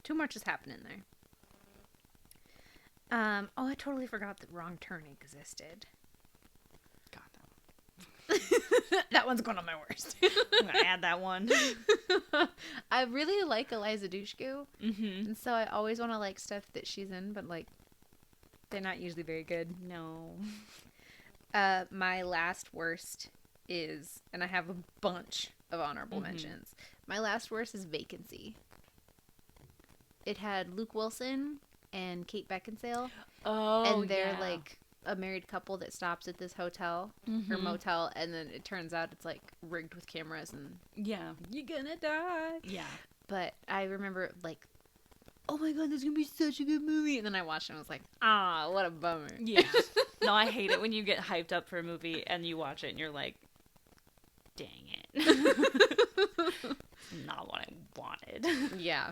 Too much is happening there. Oh, I totally forgot that Wrong Turn existed. God, that That one's going on my worst. I'm gonna add that one. I really like Eliza Dushku, Mm-hmm. and so I always want to like stuff that she's in, but like, they're not usually very good. No. My last worst is, and I have a bunch of honorable mentions. My last worst is Vacancy. It had Luke Wilson and Kate Beckinsale, Oh, and they're yeah. like a married couple that stops at this hotel or Mhm. motel, and then it turns out it's like rigged with cameras and Yeah. you're gonna die. Yeah. But I remember like, oh my god, this is gonna be such a good movie, and then I watched it and I was like, ah, what a bummer. Yeah. No, I hate it when you get hyped up for a movie and you watch it and you're like, dang it. Not what I wanted. Yeah.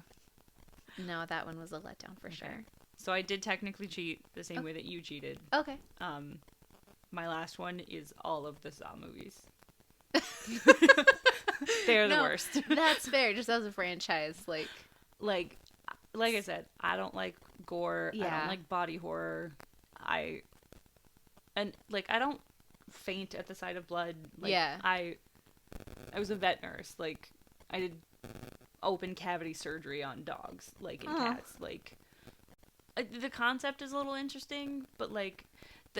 No, that one was a letdown for sure. So I did technically cheat the same way that you cheated. Okay. My last one is all of the Saw movies. They're the No, worst. That's fair, just as a franchise, like, like I said, I don't like gore. I Yeah. don't like body horror. I don't faint at the sight of blood. Like, Yeah. I was a vet nurse. Like, I did open cavity surgery on dogs, like, and Oh. cats. Like, the concept is a little interesting, but like,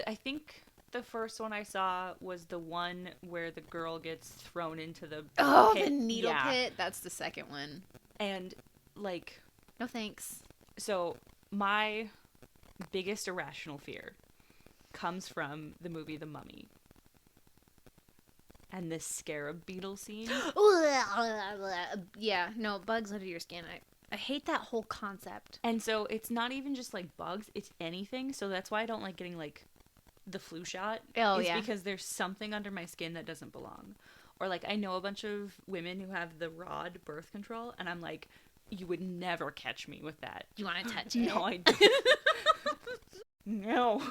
I think the first one I saw was the one where the girl gets thrown into the oh, pit. the needle Yeah. pit. That's the second one. And like, No thanks. so my biggest irrational fear comes from the movie The Mummy. And this scarab beetle scene. Yeah, no, bugs under your skin. I hate that whole concept. And so it's not even just like bugs, it's anything. So that's why I don't like getting like the flu shot. Oh, is yeah. because there's something under my skin that doesn't belong. Or like I know a bunch of women who have the rod birth control and I'm like, you would never catch me with that. You want to touch it? No, I don't. No.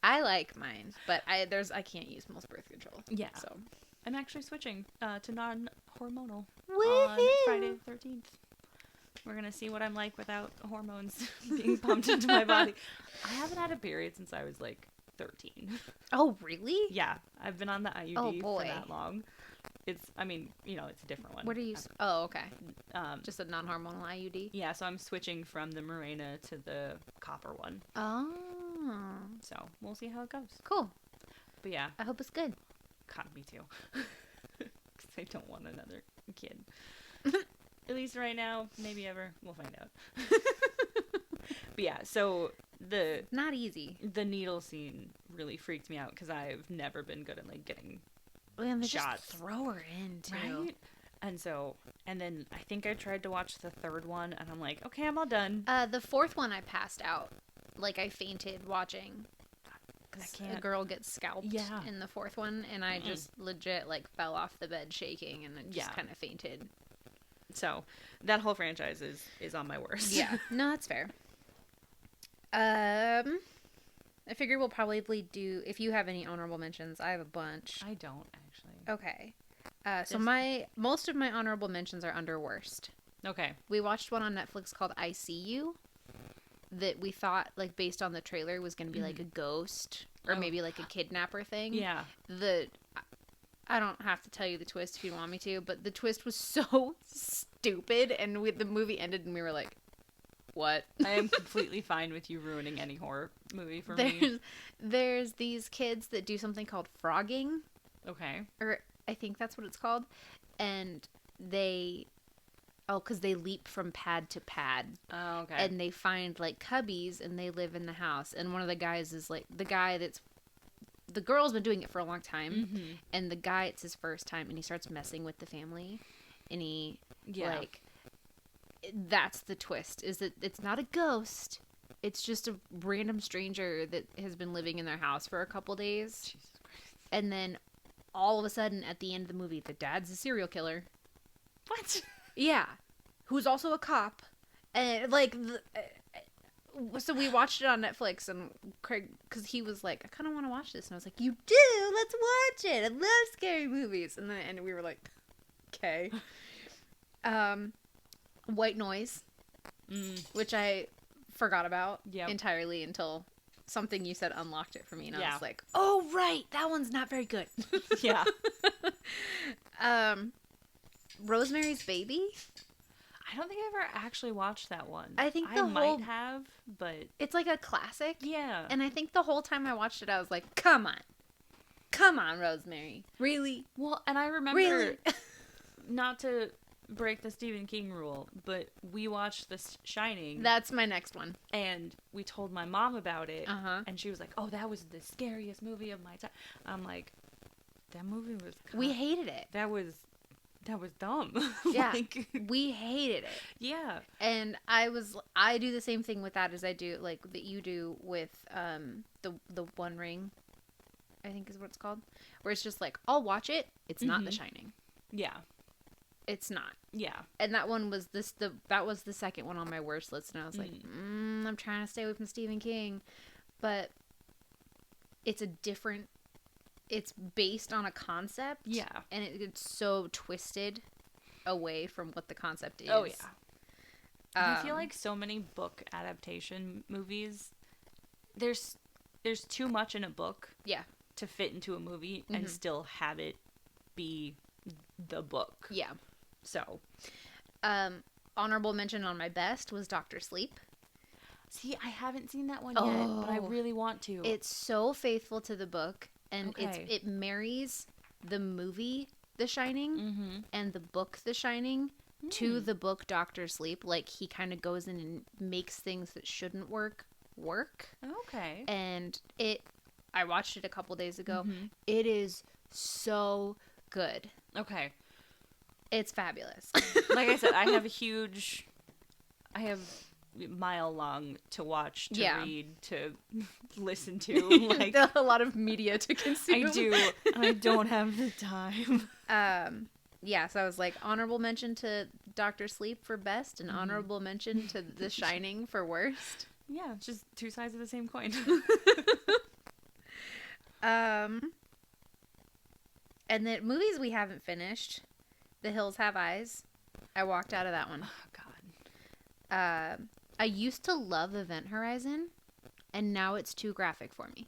I like mine, but I can't use most birth control. Yeah. So I'm actually switching to non-hormonal on Woohoo! Friday the 13th. We're going to see what I'm like without hormones being pumped into my body. I haven't had a period since I was like 13. Oh, really? Yeah, I've been on the IUD Oh, for boy. that long. It's a different one. What are you? Oh, okay. Um, Just a non-hormonal IUD. yeah, so I'm switching from the Mirena to the copper one. Oh, So we'll see how it goes. cool. But yeah, I hope it's good. God, me too. Because I don't want another kid. At least right now, maybe ever. We'll find out. But yeah, so Not easy. the needle scene really freaked me out because I've never been good at like getting And they shots. just throw her in too. right. And then I think I tried to watch the third one, and I'm like, okay, I'm all done. The fourth one I passed out. Like I fainted watching. Because a girl gets scalped in the fourth one, and I just legit like fell off the bed shaking, and then just kind of fainted. So that whole franchise is on my worst. Yeah, no, that's fair. I figure we'll probably do, if you have any honorable mentions. I have a bunch. I don't actually. Okay. So most of my honorable mentions are under worst. Okay. We watched one on Netflix called I See You that we thought, like, based on the trailer was going to be like a ghost or maybe like a kidnapper thing. Yeah. I don't have to tell you the twist if you want me to, but the twist was so stupid, and the movie ended and we were like, what? I am completely fine with you ruining any horror movie for me. There's these kids that do something called frogging. Okay. Or I think that's what it's called. And because they leap from pad to pad. Oh, okay. And they find, like, cubbies, and they live in the house. And one of the guys is, like, the guy that's... The girl's been doing it for a long time. And the guy, it's his first time, and he starts messing with the family. And he, like... That's the twist, is that it's not a ghost. It's just a random stranger that has been living in their house for a couple days. Jesus Christ. And then, all of a sudden, at the end of the movie, the dad's a serial killer. What? Yeah. Who's also a cop. And, like, so we watched it on Netflix, and Craig, because he was like, I kind of want to watch this. And I was like, you do? Let's watch it. I love scary movies. And we were like, okay. White Noise, which I forgot about entirely until something you said unlocked it for me. And I was like, oh, right. That one's not very good. Yeah. Rosemary's Baby. I don't think I ever actually watched that one. I think I might have, but it's like a classic. Yeah. And I think the whole time I watched it, I was like, come on, Rosemary, really? Well, and I remember, really? not to break the Stephen King rule, but we watched The Shining. That's my next one. And we told my mom about it, Uh-huh. and she was like, "Oh, that was the scariest movie of my time." I'm like, that movie was. We hated it. That was dumb. Yeah, like, we hated it. Yeah. And I do the same thing with that as I do, like, that you do with the One Ring, I think is what it's called, where it's just like, I'll watch it. It's not The Shining. Yeah. It's not. Yeah. And that one was that was the second one on my worst list, and I was like, I'm trying to stay away from Stephen King, but it's it's based on a concept. Yeah. And it's so twisted away from what the concept is. Oh, yeah. I feel like so many book adaptation movies, there's too much in a book. Yeah. To fit into a movie and still have it be the book. Yeah. So. Honorable mention on my best was Dr. Sleep. See, I haven't seen that one yet, but I really want to. It's so faithful to the book, and it marries the movie The Shining and the book The Shining to the book Dr. Sleep. Like, he kind of goes in and makes things that shouldn't work. Okay. And I watched it a couple days ago. It is so good. Okay. It's fabulous. Like I said, I have mile long to watch, to read, to listen to. Like, a lot of media to consume. I do. And I don't have the time. Yeah, so I was like, honorable mention to Dr. Sleep for best, and honorable mention to The Shining for worst. Yeah, it's just two sides of the same coin. And the movies we haven't finished, The Hills Have Eyes. I walked out of that one. Oh, God. I used to love Event Horizon, and now it's too graphic for me.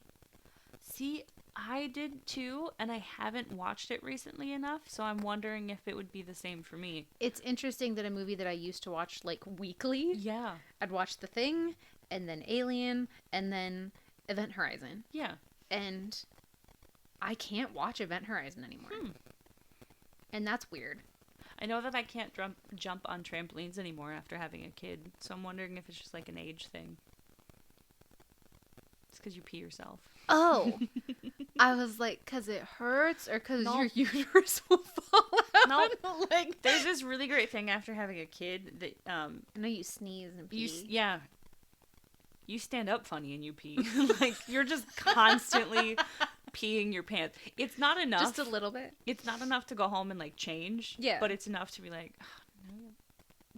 See, I did too, and I haven't watched it recently enough, so I'm wondering if it would be the same for me. It's interesting that a movie that I used to watch, like, weekly. Yeah. I'd watch The Thing, and then Alien, and then Event Horizon. Yeah. And I can't watch Event Horizon anymore. And that's weird. I know that I can't jump on trampolines anymore after having a kid, so I'm wondering if it's just like an age thing. It's because you pee yourself. Oh, I was like, because it hurts or because No. your uterus will fall out? No. Like, There's this really great thing after having a kid that I know you sneeze and pee. you stand up funny and you pee. Like, you're just constantly peeing your pants. It's not enough. Just a little bit. It's not enough to go home and like change. Yeah. But it's enough to be like, oh,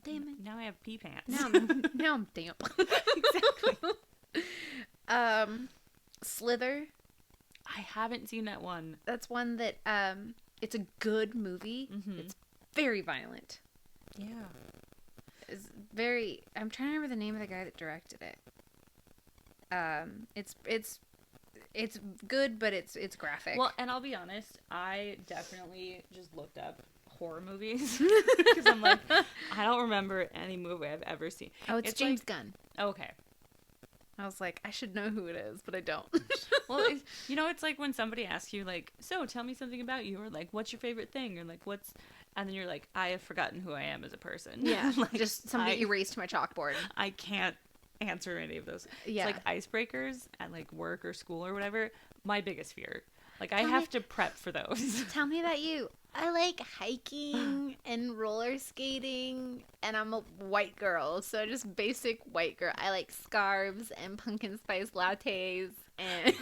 Damn it. now I have pee pants. Now I'm damp. Exactly. Slither. I haven't seen that one. That's one that it's a good movie. Mhm. It's very violent. Yeah. It's very. I'm trying to remember the name of the guy that directed it. It's good, but it's graphic. Well, and I'll be honest, I definitely just looked up horror movies because I'm like, I don't remember any movie I've ever seen. oh, it's James like, Gunn. okay. I was like, I should know who it is, but I don't. Well, it's like when somebody asks you, like, so tell me something about you, or like, what's your favorite thing, or like, and then you're like, I have forgotten who I am as a person. Yeah, Like, just somebody erased my chalkboard. I can't answer any of those. Yeah. It's like icebreakers at like work or school or whatever. My biggest fear. Like, I Tell have me- to prep for those. Tell me about you. I like hiking and roller skating, and I'm a white girl, so just basic white girl. I like scarves and pumpkin spice lattes, and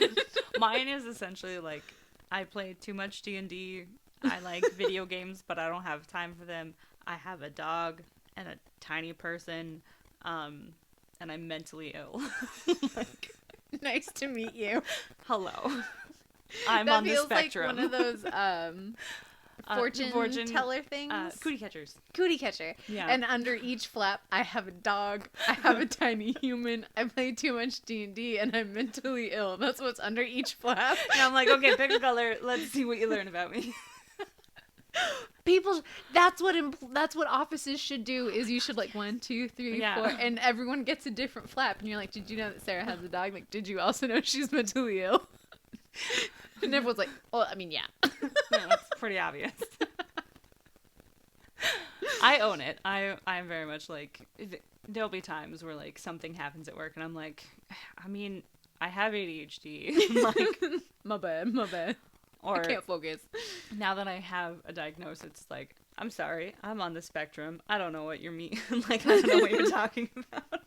Mine is essentially like, I play too much D&D. I like video games, but I don't have time for them. I have a dog and a tiny person, and I'm mentally ill. Like, nice to meet you. hello. I'm That on the feels spectrum. like one of those fortune teller things. Cootie catchers. Cootie catcher. Yeah. And under each flap, I have a dog. I have a tiny human. I play too much D&D, and I'm mentally ill. That's what's under each flap. And I'm like, okay, pick a color. Let's see what you learn about me. People, that's what offices should do. Is you should like 1, 2, 3, Yeah. 4, and everyone gets a different flap. And you're like, did you know that Sarah has a dog? Like, did you also know she's mentally ill? And everyone's like, well, I mean, yeah. Yeah, that's pretty obvious. I own it. I'm very much like, there'll be times where like something happens at work and I'm like, I mean, I have ADHD. Like, My bad. or I can't focus. now that I have a diagnosis, it's like, I'm sorry, I'm on the spectrum. I don't know what you're like, I don't know what you're talking about.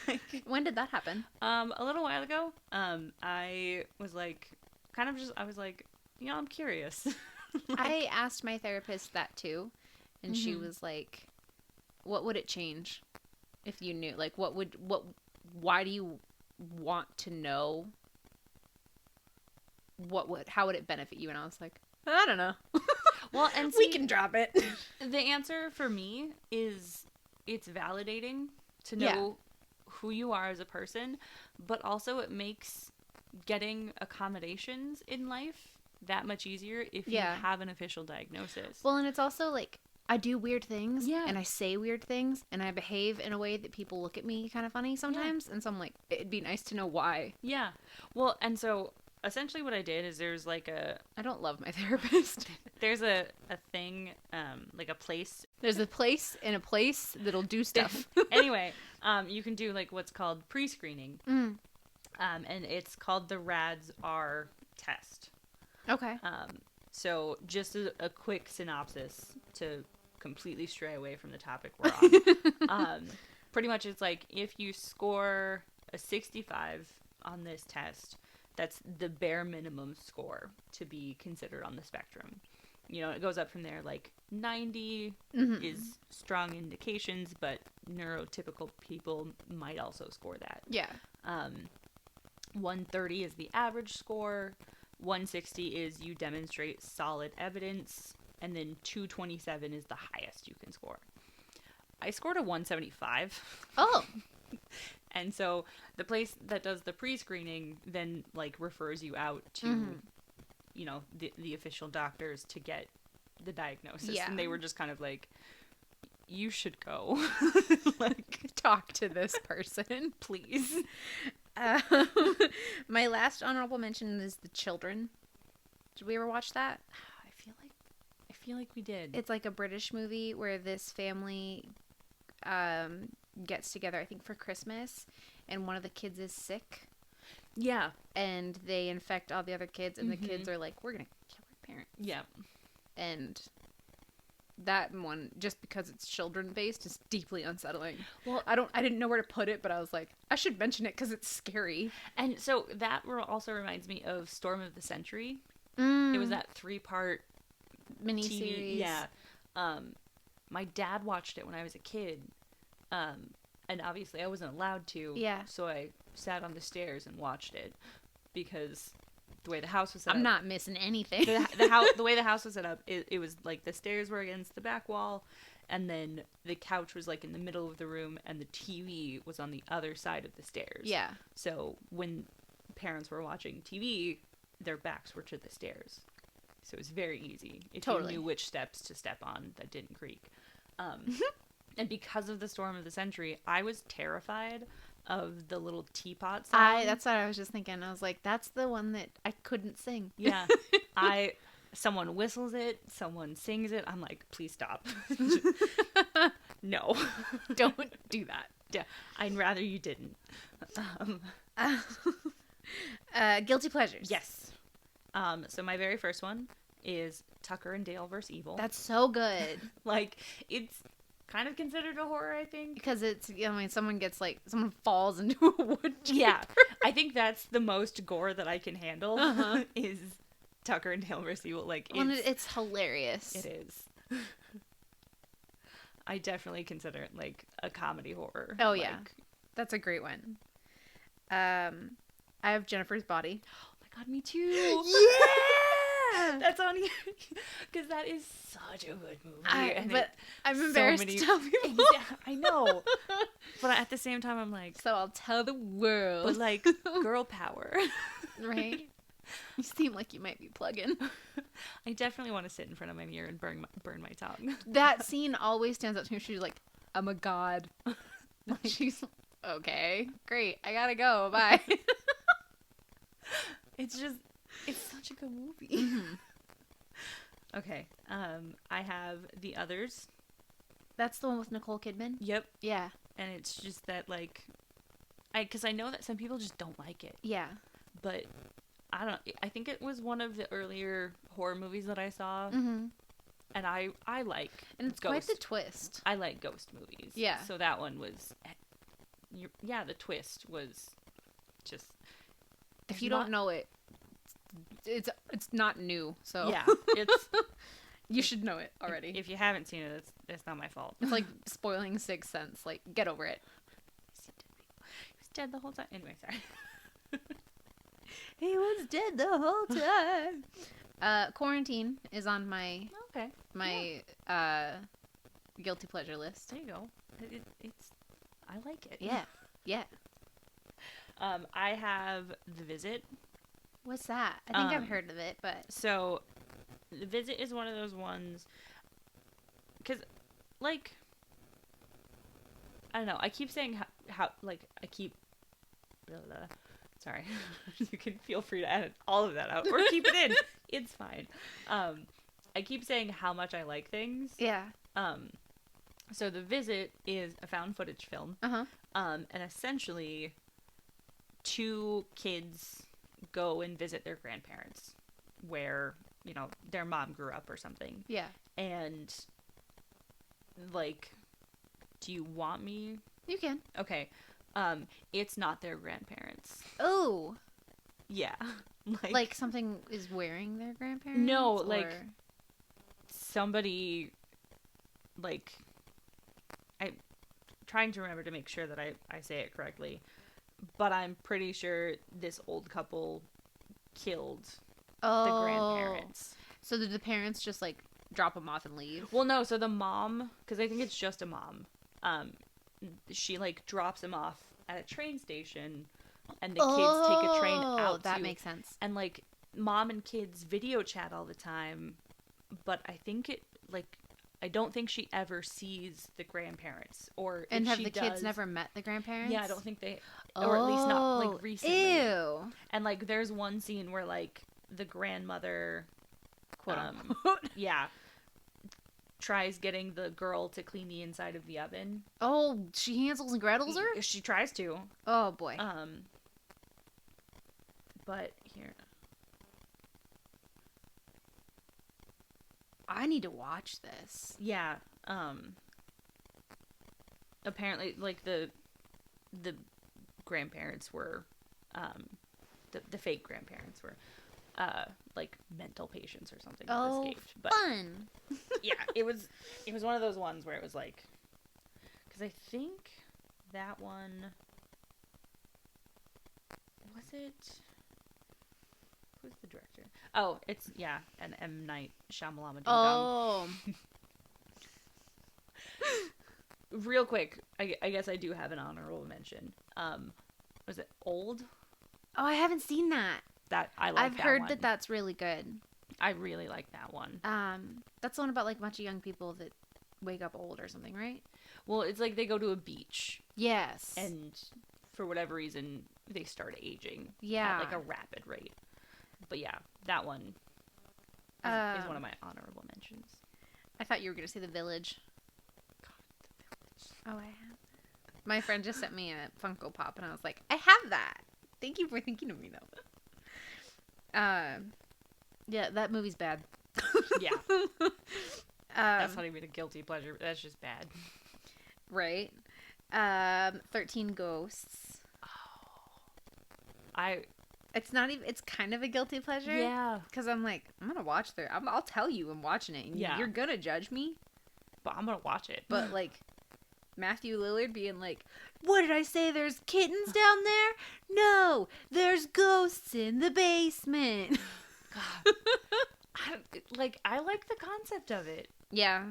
Like, When did that happen? a little while ago, I was like, I was like, I'm curious. I asked my therapist that too, and she Mhm. was like, "What would it change if you knew? Like, why do you want to know? How would it benefit you?" And I was like, "I don't know. Well, and We see, can drop it." the answer for me is it's validating to Yeah. know who you are as a person, but also it makes getting accommodations in life that much easier if Yeah. you have an official diagnosis. Well, and it's also like I do weird things, Yeah. and I say weird things, and I behave in a way that people look at me kind of funny sometimes, and so I'm like, it'd be nice to know why. Yeah. Well, and so essentially what I did is there's like I don't love my therapist. there's a thing, like a place. There's a place in a place that'll do stuff. Anyway, you can do like what's called pre-screening. Mm. And it's called the RADS-R test. Okay. So just a quick synopsis to completely stray away from the topic we're on. Pretty much it's like if you score a 65 on this test, that's the bare minimum score to be considered on the spectrum. It goes up from there. Like 90 Mhm. is strong indications, but neurotypical people might also score that. Yeah. 130 is the average score. 160 is you demonstrate solid evidence. And then 227 is the highest you can score. I scored a 175. Oh. And so the place that does the pre-screening then like refers you out to, the official doctors to get the diagnosis. Yeah. And they were just kind of like, you should go. Like, Talk to this person. please. My last honorable mention is The Children. Did we ever watch that? I feel like we did. It's like a British movie where this family gets together, I think, for Christmas, and one of the kids is sick. Yeah. And they infect all the other kids, and the kids are like, we're going to kill our parents. Yeah. And that one, just because it's children-based, is deeply unsettling. Well, I didn't know where to put it, but I was like, I should mention it because it's scary. And so that also reminds me of Storm of the Century. It was that 3-part miniseries. Yeah. My dad watched it when I was a kid. And obviously I wasn't allowed to. Yeah. So I sat on the stairs and watched it because the way the house was set up. I'm not missing anything. The way the house was set up, it was like the stairs were against the back wall, and then the couch was like in the middle of the room, and the TV was on the other side of the stairs. Yeah. So when parents were watching TV, their backs were to the stairs. So it was very easy if you knew which steps to step on that didn't creak. And because of the Storm of the Century, I was terrified of the little teapot song. That's what I was just thinking. I was like, that's the one that I couldn't sing. Yeah. Someone whistles it, someone sings it. I'm like, please stop. No. Don't do that. Yeah. I'd rather you didn't. Guilty pleasures. Yes. So my very first one is Tucker and Dale vs. Evil. That's so good. Like, it's kind of considered a horror, I think. Because it's, I mean, someone falls into a wood chipper. Yeah. I think that's the most gore that I can handle is Tucker and Dale vs. Evil. Like, it's hilarious. It is. I definitely consider it, like, a comedy horror. Oh, yeah. That's a great one. I have Jennifer's Body. Oh, my God, me too. Yeah! That's on here. Because that is such a good movie. But I'm embarrassed to tell people. I know. But at the same time, I'm like... So I'll tell the world. But, like, girl power. Right? You seem like you might be plugging. I definitely want to sit in front of my mirror and burn my tongue. That scene always stands out to me. She's like, I'm a god. Like, she's... Okay, great. I gotta go. Bye. It's such a good movie. Mm-hmm. Okay. I have The Others. That's the one with Nicole Kidman? Yep. Yeah. And it's just that, like, because I know that some people just don't like it. Yeah. But I think it was one of the earlier horror movies that I saw. Mm-hmm. And I like and it's ghost. quite the twist. I like ghost movies. Yeah. So that one was, the twist was just. If you don't know it, it's not new. So yeah, it's you should know it already. If you haven't seen it, it's not my fault. It's like spoiling Sixth Sense. Like, get over it. He was dead the whole time. Anyway, sorry. He was dead the whole time. Quarantine is on my guilty pleasure list. There you go. It's I like it. Yeah. Yeah. I have The Visit. What's that? I think I've heard of it, but... So, The Visit is one of those ones... Because, like... I don't know. I keep saying how I keep... Blah, blah. Sorry. You can feel free to edit all of that out. Or keep it in. It's fine. I keep saying how much I like things. Yeah. So, The Visit is a found footage film. Uh-huh. And essentially... 2 kids go and visit their grandparents where, their mom grew up or something. Yeah. And, like, do you want me? You can. Okay. It's not their grandparents. Oh. Yeah. Like something is wearing their grandparents? No, like, somebody, like, I'm trying to remember to make sure that I say it correctly. But I'm pretty sure this old couple killed the grandparents. So did the parents just, like, drop them off and leave? Well, no. So the mom, because I think it's just a mom, she, like, drops them off at a train station, and the kids take a train out. That makes sense. And, like, mom and kids video chat all the time, but I think I don't think she ever sees the grandparents. And have the kids never met the grandparents? Yeah, I don't think they... Or at least not, like, recently. Ew. And, like, there's one scene where, like, the grandmother... Quote unquote. Yeah. tries getting the girl to clean the inside of the oven. Oh, she Hansels and Gretels her? She tries to. Oh boy. But here. I need to watch this. Yeah. Apparently, like, the grandparents were, the fake grandparents were, like, mental patients or something that escaped. But fun! yeah, it was one of those ones where it was like, because I think that one, was it, who's the director? Oh, it's, yeah, an M. Night Shyamalan. Oh. Real quick, I guess I do have an honorable mention. Was it Old? Oh, I haven't seen that. That I like. I've that heard one. that that's really good. I really like that one. That's the one about like a bunch of young people that wake up old or something, right? Well, it's like they go to a beach. Yes. And for whatever reason, they start aging. Yeah. At like a rapid rate. But yeah, that one is one of my honorable mentions. I thought you were gonna say The Village. God, The Village. Oh, I have. My friend just sent me a Funko Pop, and I was like, I have that. Thank you for thinking of me, though. Yeah, that movie's bad. Yeah. That's not even a guilty pleasure. That's just bad. Right. 13 Ghosts. Oh. It's not even. It's kind of a guilty pleasure. Yeah. Because I'm like, I'm gonna watch I'll tell you I'm watching it. And yeah. You're gonna judge me. But I'm gonna watch it. But like, Matthew Lillard being like, what did I say? There's kittens down there? No, there's ghosts in the basement. God. I like the concept of it. Yeah.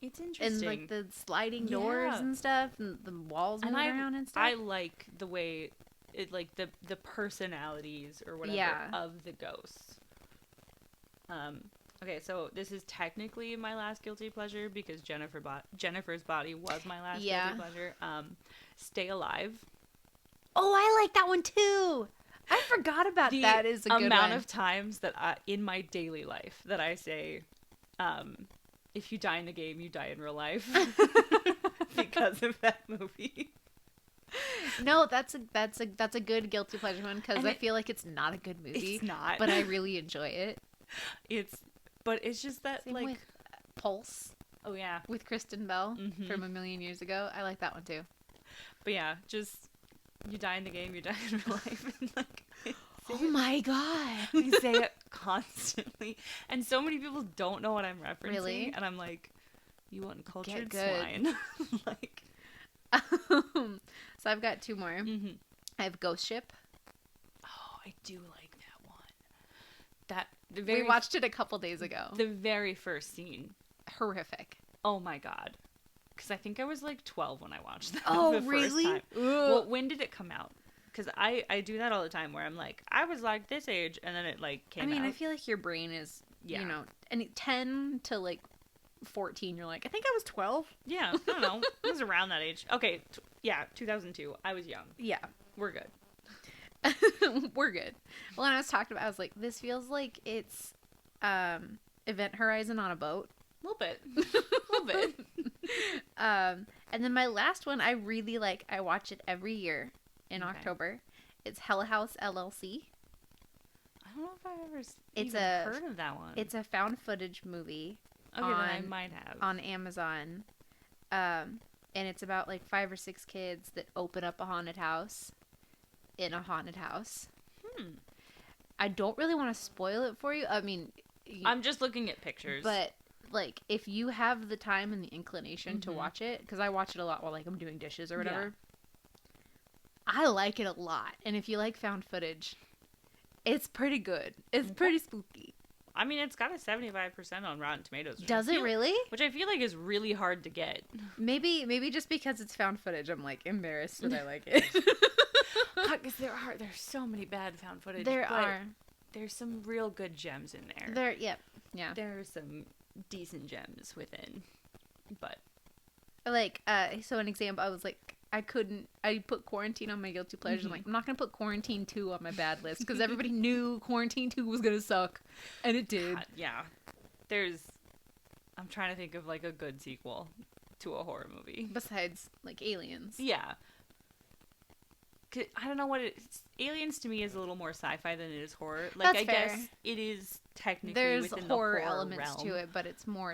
It's interesting. And like the sliding doors and stuff, and the walls moving around and stuff. I like the way it, like the personalities or whatever of the ghosts. Okay, so this is technically my last guilty pleasure because Jennifer's Body was my last guilty pleasure. Stay Alive. Oh, I like that one too. I forgot about that. Is a good amount of times that in my daily life that I say, if you die in the game, you die in real life, because of that movie. No, that's a good guilty pleasure one because I feel like it's not a good movie. It's not, but I really enjoy it. But it's just that Same like with Pulse. Oh yeah, with Kristen Bell from A Million Years Ago. I like that one too. But yeah, just you die in the game, you die in real life. And like, oh my god, we say it constantly, and so many people don't know what I'm referencing. Really? And I'm like, you uncultured swine. Like, so I've got two more. Mm-hmm. I have Ghost Ship. Oh, I do like that one. We watched it a couple days ago. The very first scene. Horrific. Oh my god. Because I think I was like 12 when I watched that. Oh, the really? First time. Well, when did it come out? Because I do that all the time where I'm like, I was like this age, and then it like came out. I mean, I feel like your brain is, you know, and 10 to like 14, you're like, I think I was 12. Yeah, I don't know. I was around that age. Okay, 2002. I was young. Yeah. We're good. We're good. Well, and I was talking about, I was like, this feels like it's Event Horizon on a boat. A little bit. A little bit. And then my last one I really like, I watch it every year in October. It's Hell House LLC. I don't know if I've ever heard of that one. It's a found footage movie. Okay, then I might have. On Amazon. And it's about like 5 or 6 kids that open up a haunted house in a haunted house. I don't really want to spoil it for you. I mean, I'm just looking at pictures. But like, if you have the time and the inclination to watch it, because I watch it a lot while like I'm doing dishes or whatever, I like it a lot. And if you like found footage, it's pretty good. It's pretty spooky. I mean, it's got a 75% on Rotten Tomatoes. Does it really? Which I feel like is really hard to get. Maybe just because it's found footage, I'm like embarrassed that I like it. Because there's so many bad found footage. There are. There's some real good gems in there. Yeah. There's some decent gems within, but like so an example, I was like, I put Quarantine on my guilty pleasure. I'm like, I'm not gonna put Quarantine 2 on my bad list because everybody knew Quarantine 2 was gonna suck, and it did. God, yeah, there's I'm trying to think of like a good sequel to a horror movie. Besides, like, Aliens. Yeah. I don't know what it is. Aliens to me is a little more sci-fi than it is horror. Like, That's I fair. guess it is technically There's within horror the horror elements realm, to it, but it's more,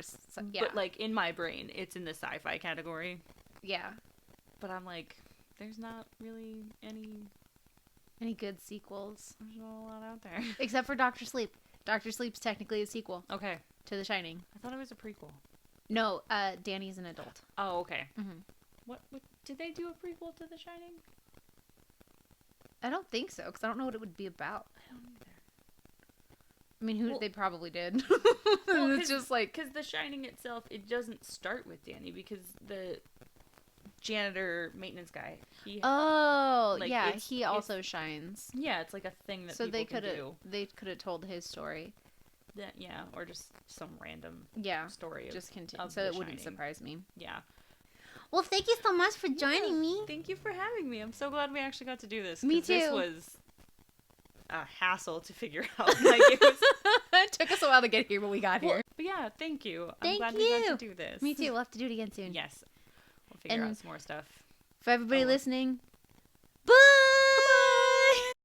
yeah. But like in my brain, it's in the sci-fi category. Yeah. But I'm like, there's not really any good sequels. There's not a lot out there. Except for Doctor Sleep. Doctor Sleep's technically a sequel Okay. to The Shining. I thought it was a prequel. No, Danny's an adult. Oh, okay. Mm-hmm. What did they do a prequel to The Shining? I don't think so, because I don't know what it would be about. I don't either. I mean, Well- they probably did. Well, it's just like... Because The Shining itself, it doesn't start with Danny, because the janitor maintenance guy, Oh, like, yeah, it's- he also shines. yeah, it's like a thing that So people they can could do. have told his story. That, yeah, or just some random Yeah, story. just continue. of So The it wouldn't Shining. surprise me. Yeah. Well, thank you so much for joining me. Thank you for having me. I'm so glad we actually got to do this. Me 'cause This too. was a hassle to figure out. Like, it was. It took us a while to get here, but we got here. But yeah, thank you. I'm Thank glad we got you. to do this. Me too. We'll have to do it again soon. Yes. We'll figure And- out some more stuff. For everybody Oh. listening,